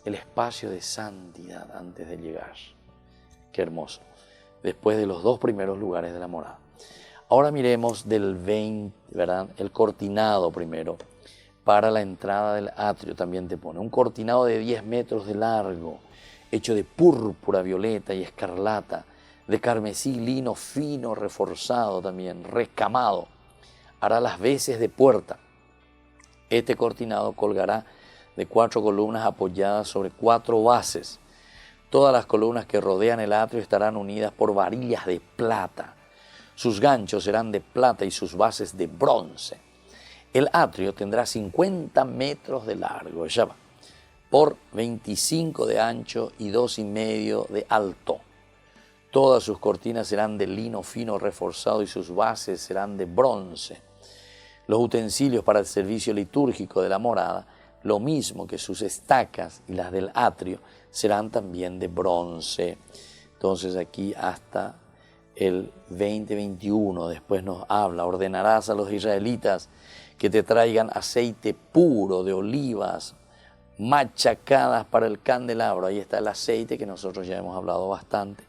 el espacio de santidad antes de llegar. Qué hermoso. Después de los 2 primeros lugares de la morada. Ahora miremos del 20, ¿verdad? El cortinado primero. Para la entrada del atrio también te pone un cortinado de 10 metros de largo, hecho de púrpura, violeta y escarlata, de carmesí, lino fino, reforzado también, rescamado. Hará las veces de puerta. Este cortinado colgará de 4 columnas apoyadas sobre 4 bases. Todas las columnas que rodean el atrio estarán unidas por varillas de plata. Sus ganchos serán de plata y sus bases de bronce. El atrio tendrá 50 metros de largo, por 25 de ancho y 2,5 de alto. Todas sus cortinas serán de lino fino reforzado y sus bases serán de bronce. Los utensilios para el servicio litúrgico de la morada, lo mismo que sus estacas y las del atrio, serán también de bronce. Entonces aquí hasta el 20-21, después nos habla, ordenarás a los israelitas que te traigan aceite puro de olivas machacadas para el candelabro. Ahí está el aceite que nosotros ya hemos hablado bastante,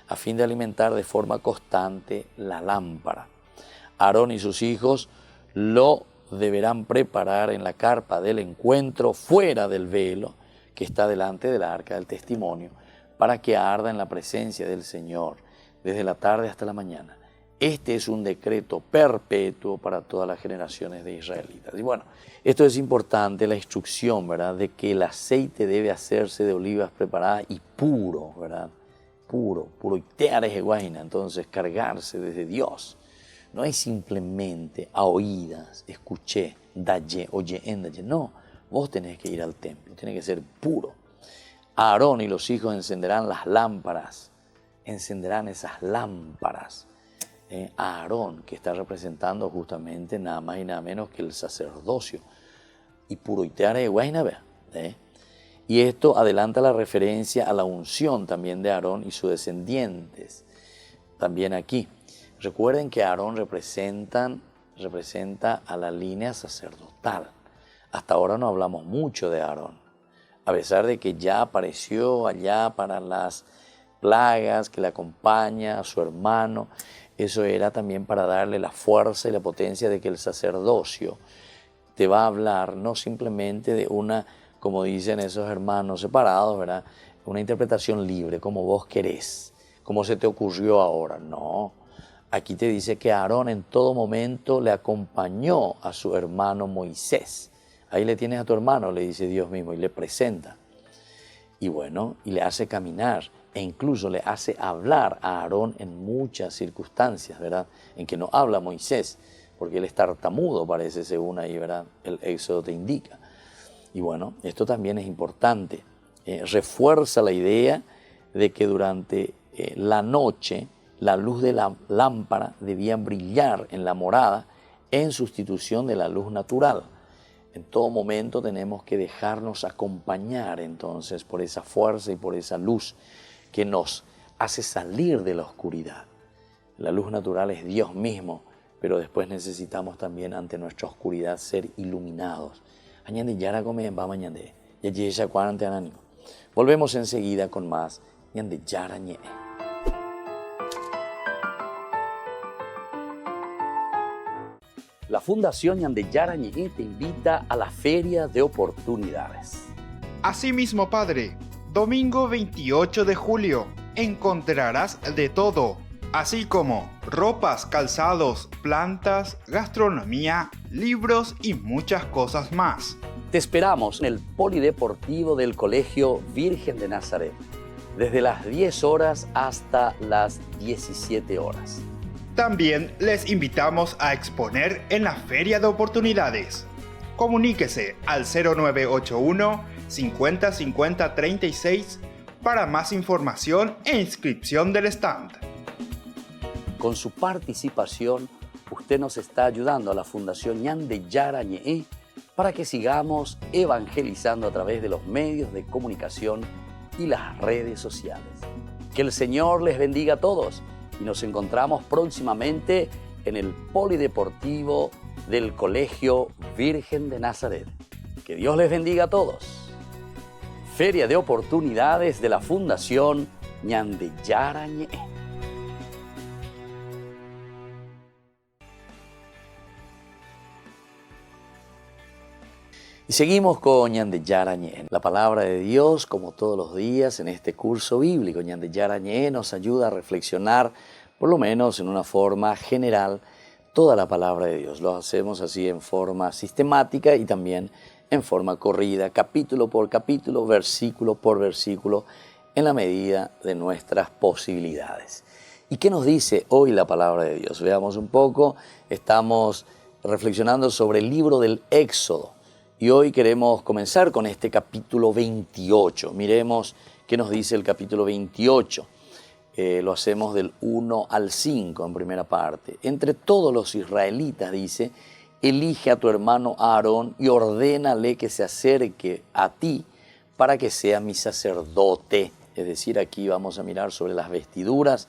a fin de alimentar de forma constante la lámpara. Aarón y sus hijos lo deberán preparar en la carpa del encuentro fuera del velo que está delante del arca del testimonio, para que arda en la presencia del Señor desde la tarde hasta la mañana. Este es un decreto perpetuo para todas las generaciones de israelitas. Y bueno, esto es importante, la instrucción, ¿verdad?, de que el aceite debe hacerse de olivas preparadas y puro, ¿verdad? Puro, entonces cargarse desde Dios. No es simplemente a oídas, escuché, daye, oye, endaye. No, vos tenés que ir al templo, tiene que ser puro. Aarón y los hijos encenderán las lámparas, encenderán esas lámparas. Aarón, que está representando justamente nada más y nada menos que el sacerdocio. Y puro iteare guainabea. Y esto adelanta la referencia a la unción también de Aarón y sus descendientes. También aquí. Recuerden que Aarón representa a la línea sacerdotal. Hasta ahora no hablamos mucho de Aarón, a pesar de que ya apareció allá para las plagas que le acompaña a su hermano. Eso era también para darle la fuerza y la potencia de que el sacerdocio te va a hablar no simplemente de una, como dicen esos hermanos separados, ¿verdad?, una interpretación libre, como vos querés, como se te ocurrió ahora. No. Aquí te dice que Aarón en todo momento le acompañó a su hermano Moisés. Ahí le tienes a tu hermano, le dice Dios mismo, y le presenta. Y bueno, y le hace caminar, e incluso le hace hablar a Aarón en muchas circunstancias, ¿verdad?, en que no habla Moisés, porque él es tartamudo, parece, según ahí, ¿verdad?, el Éxodo te indica. Y bueno, esto también es importante. refuerza la idea de que durante la noche la luz de la lámpara debía brillar en la morada en sustitución de la luz natural. En todo momento tenemos que dejarnos acompañar entonces por esa fuerza y por esa luz que nos hace salir de la oscuridad. La luz natural es Dios mismo, pero después necesitamos también ante nuestra oscuridad ser iluminados. Añade yara come va mañande. Ya 40 años. Volvemos enseguida con más Ñande Yara Ñe. La Fundación Ñande Yara Ñe te invita a la Feria de Oportunidades. Asimismo, Padre, domingo 28 de julio encontrarás de todo, así como ropas, calzados, plantas, gastronomía, libros y muchas cosas más. Te esperamos en el Polideportivo del Colegio Virgen de Nazaret, desde las 10 horas hasta las 17 horas. También les invitamos a exponer en la Feria de Oportunidades. Comuníquese al 0981 50 50 36 para más información e inscripción del stand. Con su participación, usted nos está ayudando a la Fundación Ñande Yara Ñe para que sigamos evangelizando a través de los medios de comunicación y las redes sociales. Que el Señor les bendiga a todos y nos encontramos próximamente en el Polideportivo del Colegio Virgen de Nazaret. Que Dios les bendiga a todos. Feria de Oportunidades de la Fundación Ñande Yara Ñe. Y seguimos con Ñande Yara Ñe. La palabra de Dios, como todos los días en este curso bíblico, Ñande Yara Ñe nos ayuda a reflexionar, por lo menos en una forma general, toda la palabra de Dios. Lo hacemos así en forma sistemática y también en forma corrida, capítulo por capítulo, versículo por versículo, en la medida de nuestras posibilidades. ¿Y qué nos dice hoy la palabra de Dios? Veamos un poco, estamos reflexionando sobre el libro del Éxodo. Y hoy queremos comenzar con este capítulo 28. Miremos qué nos dice el capítulo 28. Lo hacemos del 1 al 5 en primera parte. Entre todos los israelitas, dice, elige a tu hermano Aarón y ordénale que se acerque a ti para que sea mi sacerdote. Es decir, aquí vamos a mirar sobre las vestiduras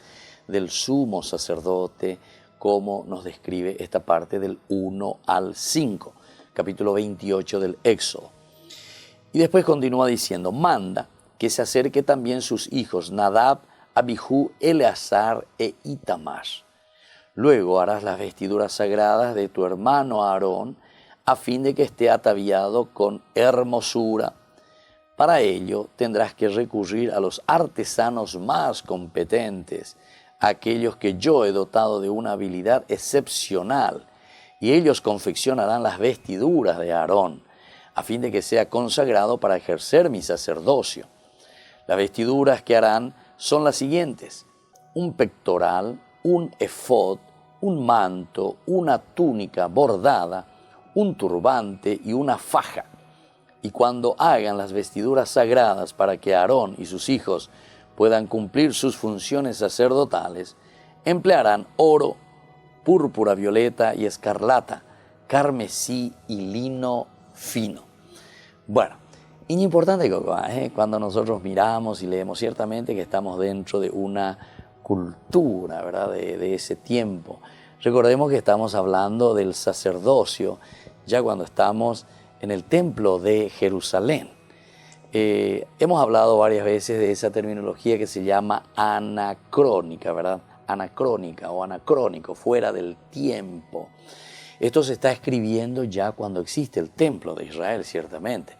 del sumo sacerdote, cómo nos describe esta parte del 1 al 5. Capítulo 28 del Éxodo. Y después continúa diciendo, manda que se acerque también sus hijos Nadab, Abijú, Eleazar e Itamar. Luego harás las vestiduras sagradas de tu hermano Aarón, a fin de que esté ataviado con hermosura. Para ello tendrás que recurrir a los artesanos más competentes, aquellos que yo he dotado de una habilidad excepcional, y ellos confeccionarán las vestiduras de Aarón, a fin de que sea consagrado para ejercer mi sacerdocio. Las vestiduras que harán son las siguientes: un pectoral, un efod, un manto, una túnica bordada, un turbante y una faja. Y cuando hagan las vestiduras sagradas para que Aarón y sus hijos puedan cumplir sus funciones sacerdotales, emplearán oro, púrpura, violeta y escarlata, carmesí y lino fino. Bueno, y importante cuando nosotros miramos y leemos, ciertamente que estamos dentro de una cultura, ¿verdad?, de ese tiempo. Recordemos que estamos hablando del sacerdocio ya cuando estamos en el templo de Jerusalén. Hemos hablado varias veces de esa terminología que se llama anacrónica, ¿verdad? Anacrónica o anacrónico, fuera del tiempo. Esto se está escribiendo ya cuando existe el templo de Israel, ciertamente.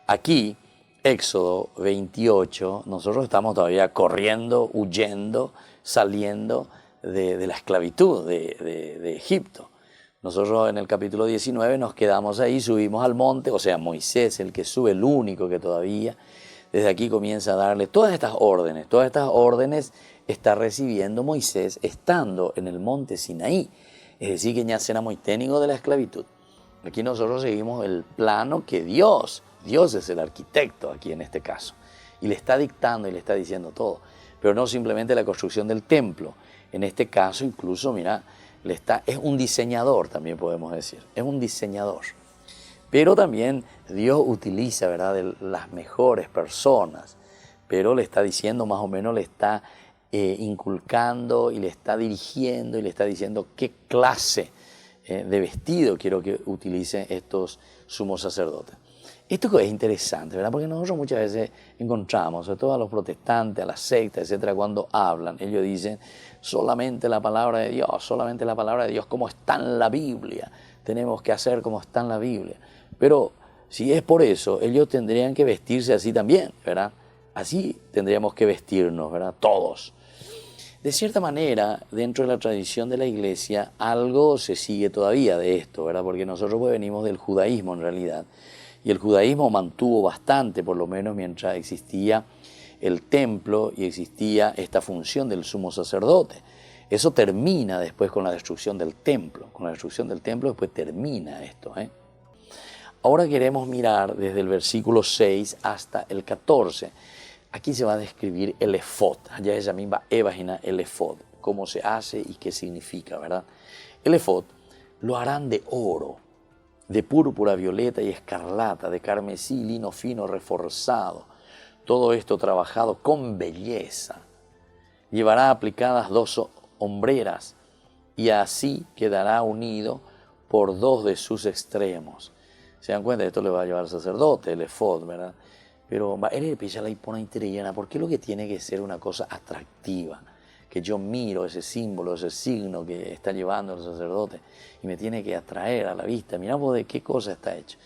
Aquí, Éxodo 28, nosotros estamos todavía corriendo, huyendo, saliendo de la esclavitud de Egipto. Nosotros en el capítulo 19 nos quedamos ahí, subimos al monte, o sea, Moisés, el que sube, el único que todavía, desde aquí comienza a darle todas estas órdenes está recibiendo Moisés estando en el monte Sinaí. Es decir, que ya será muy técnico de la esclavitud. Aquí nosotros seguimos el plano que Dios es el arquitecto aquí en este caso. y le está dictando y le está diciendo todo. Pero no simplemente la construcción del templo. En este caso incluso, mira, es un diseñador también podemos decir, es un diseñador. Pero también Dios utiliza, ¿verdad?, de las mejores personas, pero le está diciendo más o menos, le está inculcando y le está dirigiendo y le está diciendo qué clase de vestido quiero que utilicen estos sumos sacerdotes. Esto es interesante, ¿verdad? Porque nosotros muchas veces encontramos, sobre todo a los protestantes, a las sectas, etcétera, cuando hablan, ellos dicen solamente la palabra de Dios, como está en la Biblia, tenemos que hacer como está en la Biblia. Pero si es por eso, ellos tendrían que vestirse así también, ¿verdad? Así tendríamos que vestirnos, ¿verdad? Todos. De cierta manera, dentro de la tradición de la Iglesia, algo se sigue todavía de esto, ¿verdad? Porque nosotros pues venimos del judaísmo en realidad. Y el judaísmo mantuvo bastante, por lo menos mientras existía el templo y existía esta función del sumo sacerdote. Eso termina después con la destrucción del templo. Con la destrucción del templo después termina esto. Ahora queremos mirar desde el versículo 6 hasta el 14. Aquí se va a describir el efod. Allá ella misma evagina el efod. Cómo se hace y qué significa, ¿verdad? El efod lo harán de oro, de púrpura, violeta y escarlata, de carmesí, lino fino reforzado. Todo esto trabajado con belleza. Llevará aplicadas 2 hombreras y así quedará unido por 2 de sus extremos. ¿Se dan cuenta? Esto le va a llevar al sacerdote, el efod, ¿verdad? Pero él empieza la hipona interiana. ¿Por qué lo que tiene que ser una cosa atractiva? Que yo miro ese símbolo, ese signo que está llevando el sacerdote y me tiene que atraer a la vista. Miramos de qué cosa está hecho.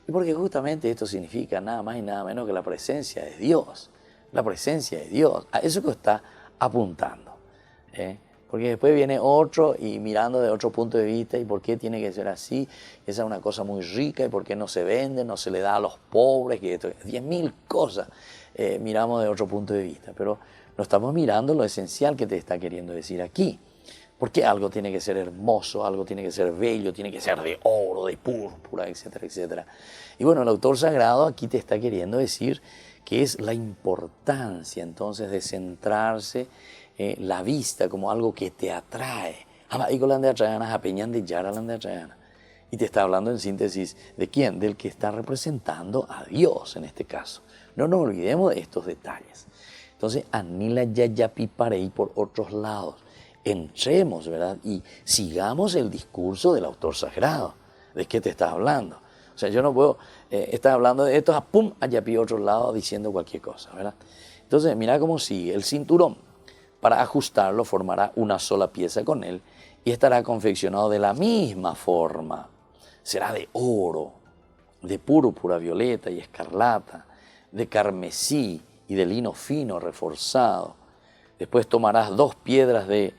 Y porque justamente esto significa nada más y nada menos que la presencia de Dios. La presencia de Dios. A eso que está apuntando. Porque después viene otro y mirando de otro punto de vista y por qué tiene que ser así. Esa es una cosa muy rica y por qué no se vende, no se le da a los pobres. 10.000 cosas miramos de otro punto de vista. Pero no estamos mirando lo esencial que te está queriendo decir aquí. Porque algo tiene que ser hermoso, algo tiene que ser bello, tiene que ser de oro, de púrpura, etcétera, etcétera. Y bueno, el autor sagrado aquí te está queriendo decir que es la importancia entonces de centrarse la vista como algo que te atrae. Y te está hablando en síntesis de quién, del que está representando a Dios en este caso. No nos olvidemos de estos detalles. Entonces, anila yayapiparei por otros lados. Entremos, ¿verdad? Y sigamos el discurso del autor sagrado. ¿De qué te estás hablando? O sea, yo no puedo estar hablando de esto, pum, ayapi otro lado diciendo cualquier cosa, ¿verdad? Entonces, mira cómo sigue. El cinturón, para ajustarlo, formará una sola pieza con él y estará confeccionado de la misma forma. Será de oro, de púrpura, violeta y escarlata, de carmesí y de lino fino reforzado. Después tomarás 2 piedras de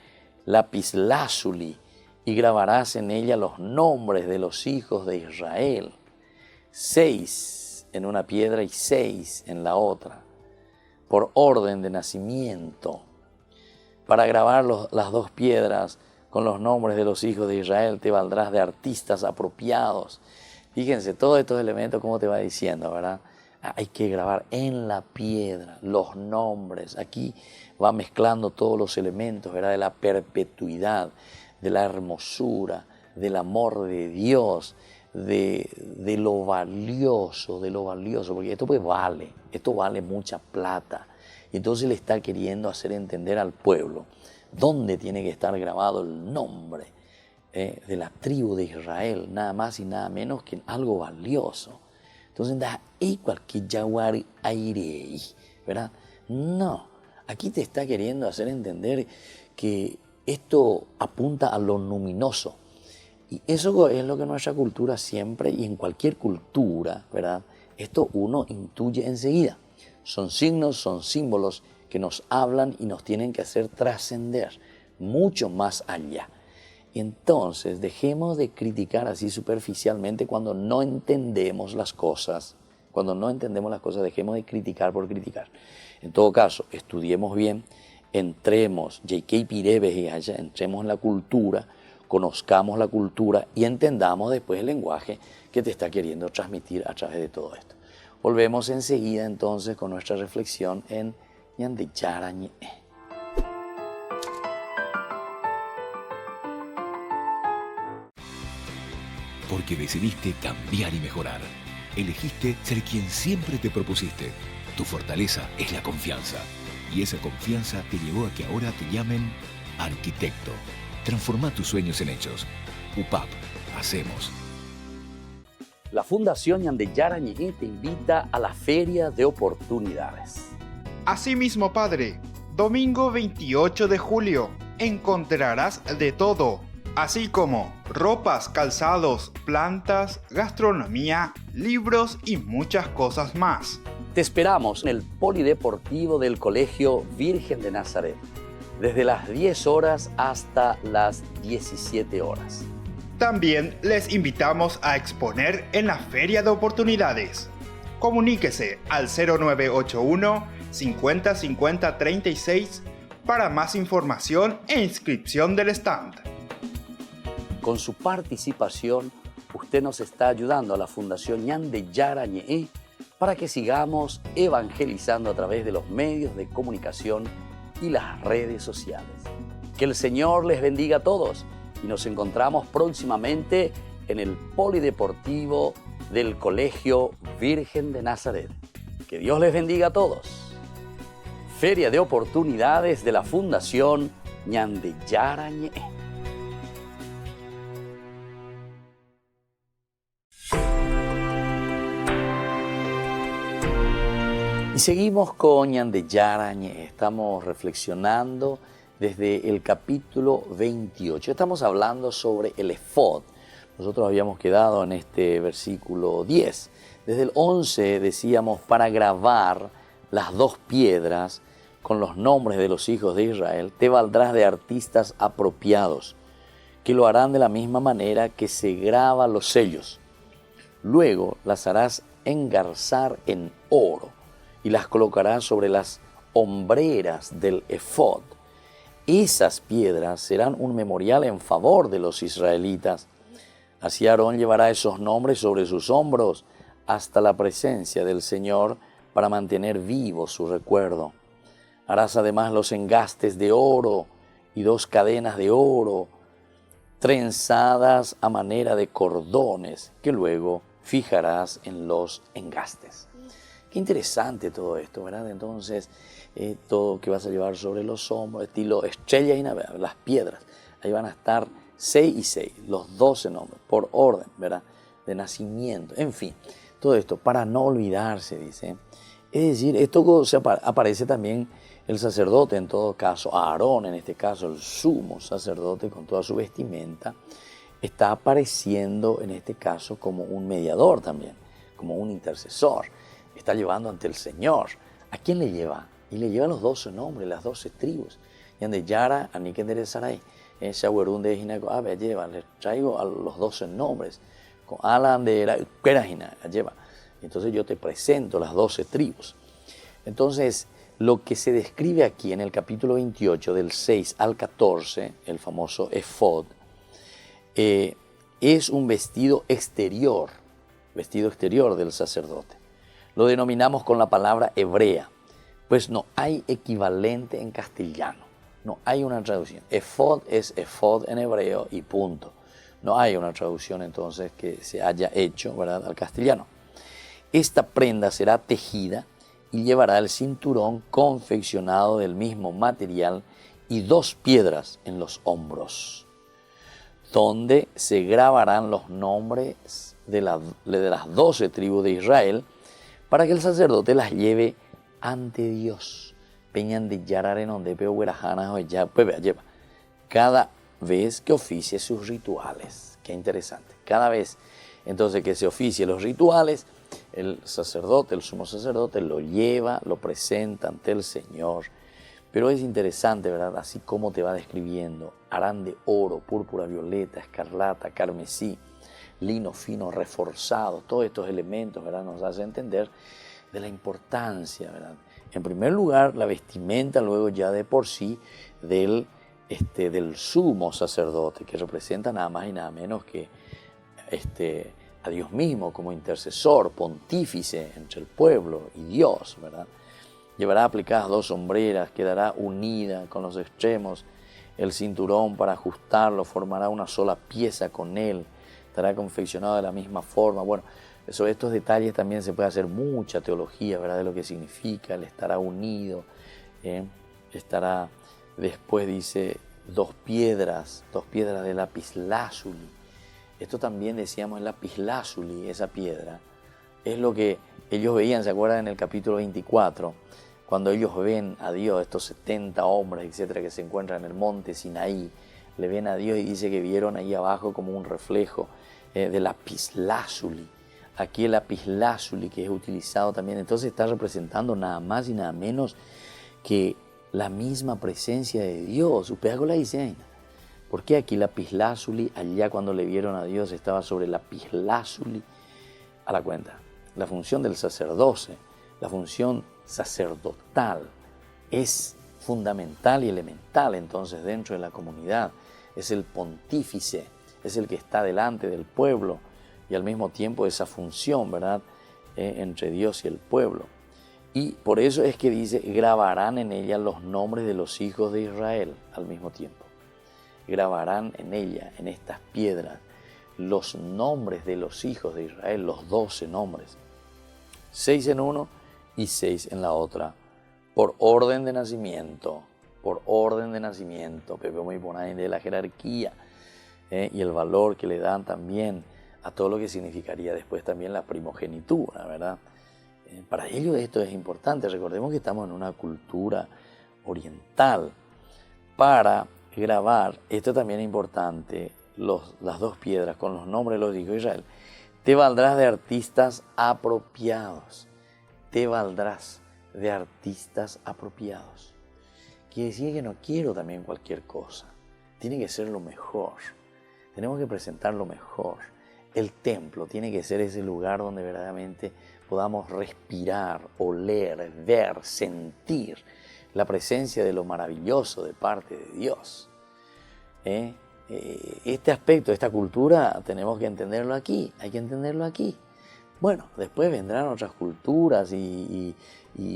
lapislázuli y grabarás en ella los nombres de los hijos de Israel, 6 en una piedra y 6 en la otra, por orden de nacimiento. Para grabar las 2 piedras con los nombres de los hijos de Israel te valdrás de artistas apropiados. Fíjense, todos estos elementos, como te va diciendo, ¿verdad? Hay que grabar en la piedra los nombres. Aquí va mezclando todos los elementos, ¿verdad? De la perpetuidad, de la hermosura, del amor de Dios, de lo valioso, porque esto pues esto vale mucha plata. Y entonces le está queriendo hacer entender al pueblo dónde tiene que estar grabado el nombre de la tribu de Israel, nada más y nada menos que algo valioso. Entonces, cualquier jaguar aire, ¿verdad? No, aquí te está queriendo hacer entender que esto apunta a lo luminoso. Y eso es lo que nuestra cultura siempre, y en cualquier cultura, ¿verdad? Esto uno intuye enseguida. Son signos, son símbolos que nos hablan y nos tienen que hacer trascender mucho más allá. Y entonces dejemos de criticar así superficialmente cuando no entendemos las cosas. Cuando no entendemos las cosas, dejemos de criticar por criticar. En todo caso, estudiemos bien, entremos en la cultura, conozcamos la cultura y entendamos después el lenguaje que te está queriendo transmitir a través de todo esto. Volvemos enseguida entonces con nuestra reflexión en Ñande Yarañe. Porque decidiste cambiar y mejorar. Elegiste ser quien siempre te propusiste. Tu fortaleza es la confianza. Y esa confianza te llevó a que ahora te llamen arquitecto. Transforma tus sueños en hechos. UPAP, hacemos. La Fundación Ñande Yarañe te invita a la Feria de Oportunidades. Asimismo, Padre, domingo 28 de julio, encontrarás de todo, así como ropas, calzados, plantas, gastronomía, libros y muchas cosas más. Te esperamos en el Polideportivo del Colegio Virgen de Nazaret, desde las 10 horas hasta las 17 horas. También les invitamos a exponer en la Feria de Oportunidades. Comuníquese al 0981 50 50 36 para más información e inscripción del stand. Con su participación, usted nos está ayudando a la Fundación Ñande Yarañe para que sigamos evangelizando a través de los medios de comunicación y las redes sociales. Que el Señor les bendiga a todos y nos encontramos próximamente en el Polideportivo del Colegio Virgen de Nazaret. Que Dios les bendiga a todos. Feria de Oportunidades de la Fundación Ñande Yarañe. Y seguimos con Ñande Yarañe. Estamos reflexionando desde el capítulo 28. Estamos hablando sobre el efod. Nosotros habíamos quedado en este versículo 10. Desde el 11 decíamos, para grabar las dos piedras con los nombres de los hijos de Israel, te valdrás de artistas apropiados, que lo harán de la misma manera que se graba los sellos. Luego las harás engarzar en oro y las colocarás sobre las hombreras del efod. Esas piedras serán un memorial en favor de los israelitas. Así Aarón llevará esos nombres sobre sus hombros hasta la presencia del Señor para mantener vivo su recuerdo. Harás además los engastes de oro y 2 cadenas de oro trenzadas a manera de cordones que luego fijarás en los engastes. Qué interesante todo esto, ¿verdad? Entonces, todo que vas a llevar sobre los hombros, estilo estrella y navegable, las piedras. Ahí van a estar 6 y 6, los 12 nombres, por orden, ¿verdad? De nacimiento, en fin. Todo esto para no olvidarse, dice. Es decir, esto aparece también el sacerdote, en todo caso, Aarón, en este caso, el sumo sacerdote con toda su vestimenta, está apareciendo en este caso como un mediador también, como un intercesor. Está llevando ante el Señor. ¿A quién le lleva? Y le lleva los 12 nombres, las 12 tribus. Yande Yara, Anikendere Sarai, Shawerun de Hinaco, lleva, les traigo a los 12 nombres. Con Alan de Perajina, lleva. Entonces yo te presento las 12 tribus. Entonces, lo que se describe aquí en el capítulo 28, del 6 al 14, el famoso efod, es un vestido exterior del sacerdote. Lo denominamos con la palabra hebrea, pues no hay equivalente en castellano, no hay una traducción. Efod es efod en hebreo y punto. No hay una traducción entonces que se haya hecho, ¿verdad?, al castellano. Esta prenda será tejida y llevará el cinturón confeccionado del mismo material y 2 piedras en los hombros, donde se grabarán los nombres de las 12 tribus de Israel, para que el sacerdote las lleve ante Dios. Cada vez que oficie sus rituales. Qué interesante. Cada vez entonces que se oficie los rituales, el sacerdote, el sumo sacerdote, lo lleva, lo presenta ante el Señor. Pero es interesante, ¿verdad? Así como te va describiendo. Harán de oro, púrpura, violeta, escarlata, carmesí, lino fino reforzado. Todos estos elementos, ¿verdad?, nos hace entender de la importancia, ¿verdad? En primer lugar, la vestimenta, luego ya de por sí, del sumo sacerdote, que representa nada más y nada menos que a Dios mismo como intercesor, pontífice entre el pueblo y Dios, ¿verdad? Llevará aplicadas 2 sombreras, quedará unida con los extremos, el cinturón para ajustarlo, formará una sola pieza con él, estará confeccionado de la misma forma. Bueno, sobre estos detalles también se puede hacer mucha teología, ¿verdad? De lo que significa, él estará unido, estará, después dice, 2 piedras de lapislázuli. Esto también decíamos el lapislázuli, esa piedra, es lo que ellos veían, ¿se acuerdan? En el capítulo 24, cuando ellos ven a Dios, estos 70 hombres, etcétera, que se encuentran en el monte Sinaí, le ven a Dios y dice que vieron ahí abajo como un reflejo de lapislázuli. Aquí el lapislázuli que es utilizado también, entonces está representando nada más y nada menos que la misma presencia de Dios. Usted con la dice, ¿por qué aquí lapislázuli? Allá cuando le vieron a Dios estaba sobre lapislázuli. A la cuenta, la función del sacerdocio, la función sacerdotal es fundamental y elemental entonces dentro de la comunidad. Es el pontífice, es el que está delante del pueblo y al mismo tiempo esa función, ¿verdad? Entre Dios y el pueblo. Y por eso es que dice, grabarán en ella los nombres de los hijos de Israel al mismo tiempo. Grabarán en ella, en estas piedras, los nombres de los hijos de Israel, los 12 nombres. 6 en uno y 6 en la otra, por orden de nacimiento, Pepe muy poner de la jerarquía y el valor que le dan también a todo lo que significaría después también la primogenitura, ¿verdad? Para ellos esto es importante. Recordemos que estamos en una cultura oriental. Para grabar, esto también es importante, las 2 piedras con los nombres de los hijos de Israel. Te valdrás de artistas apropiados. Quiere decir que no quiero también cualquier cosa. Tiene que ser lo mejor. Tenemos que presentar lo mejor. El templo tiene que ser ese lugar donde verdaderamente podamos respirar, oler, ver, sentir la presencia de lo maravilloso de parte de Dios. Este aspecto, esta cultura, tenemos que entenderlo aquí, hay que entenderlo aquí. Bueno, después vendrán otras culturas y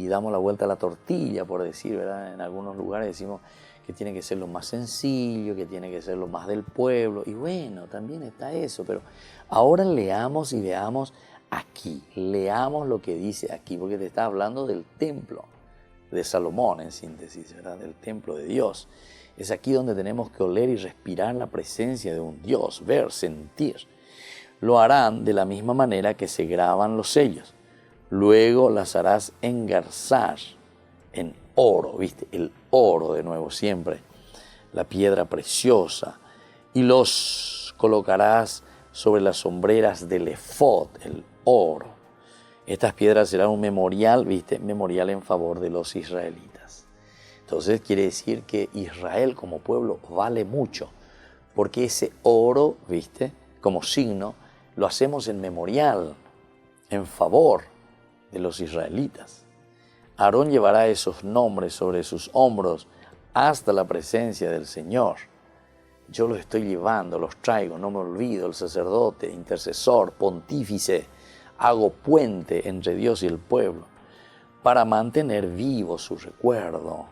damos la vuelta a la tortilla, por decir, ¿verdad? En algunos lugares decimos que tiene que ser lo más sencillo, que tiene que ser lo más del pueblo. Y bueno, también está eso, pero ahora leamos y veamos aquí, leamos lo que dice aquí, porque te está hablando del templo de Salomón, en síntesis, ¿verdad? Del templo de Dios. Es aquí donde tenemos que oler y respirar la presencia de un Dios, ver, sentir. Lo harán de la misma manera que se graban los sellos. Luego las harás engarzar en oro, ¿viste? El oro de nuevo siempre, la piedra preciosa. Y los colocarás sobre las sombreras del efod, el oro. Estas piedras serán un memorial, ¿viste? Memorial en favor de los israelitas. Entonces quiere decir que Israel como pueblo vale mucho, porque ese oro, ¿viste? Como signo, lo hacemos en memorial, en favor de los israelitas. Aarón llevará esos nombres sobre sus hombros hasta la presencia del Señor. Yo los estoy llevando, los traigo, no me olvido, el sacerdote, intercesor, pontífice, hago puente entre Dios y el pueblo para mantener vivo su recuerdo.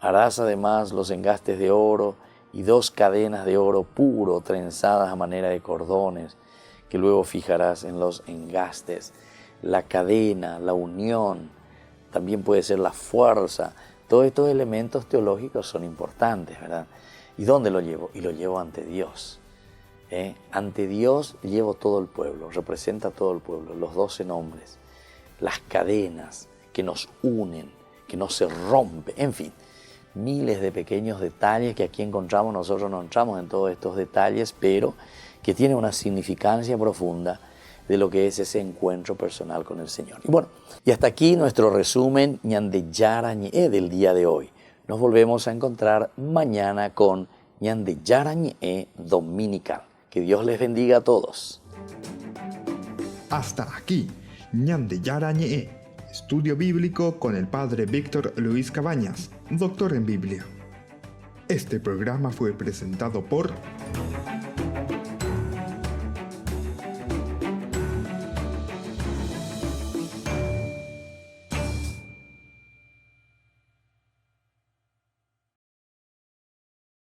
Harás además los engastes de oro y 2 cadenas de oro puro trenzadas a manera de cordones que luego fijarás en los engastes. La cadena, la unión, también puede ser la fuerza. Todos estos elementos teológicos son importantes, ¿verdad? ¿Y dónde lo llevo? Y lo llevo ante Dios. Ante Dios llevo todo el pueblo, representa todo el pueblo, los 12 nombres, las cadenas que nos unen, que no se rompen, en fin, miles de pequeños detalles que aquí encontramos. Nosotros no entramos en todos estos detalles, pero que tienen una significancia profunda de lo que es ese encuentro personal con el Señor. Y bueno, y hasta aquí nuestro resumen Ñande Yarañe del día de hoy. Nos volvemos a encontrar mañana con Ñande Yarañe Dominical. Que Dios les bendiga a todos. Hasta aquí, Ñande Yarañe, estudio bíblico con el Padre Víctor Luis Cabañas, doctor en Biblia. Este programa fue presentado por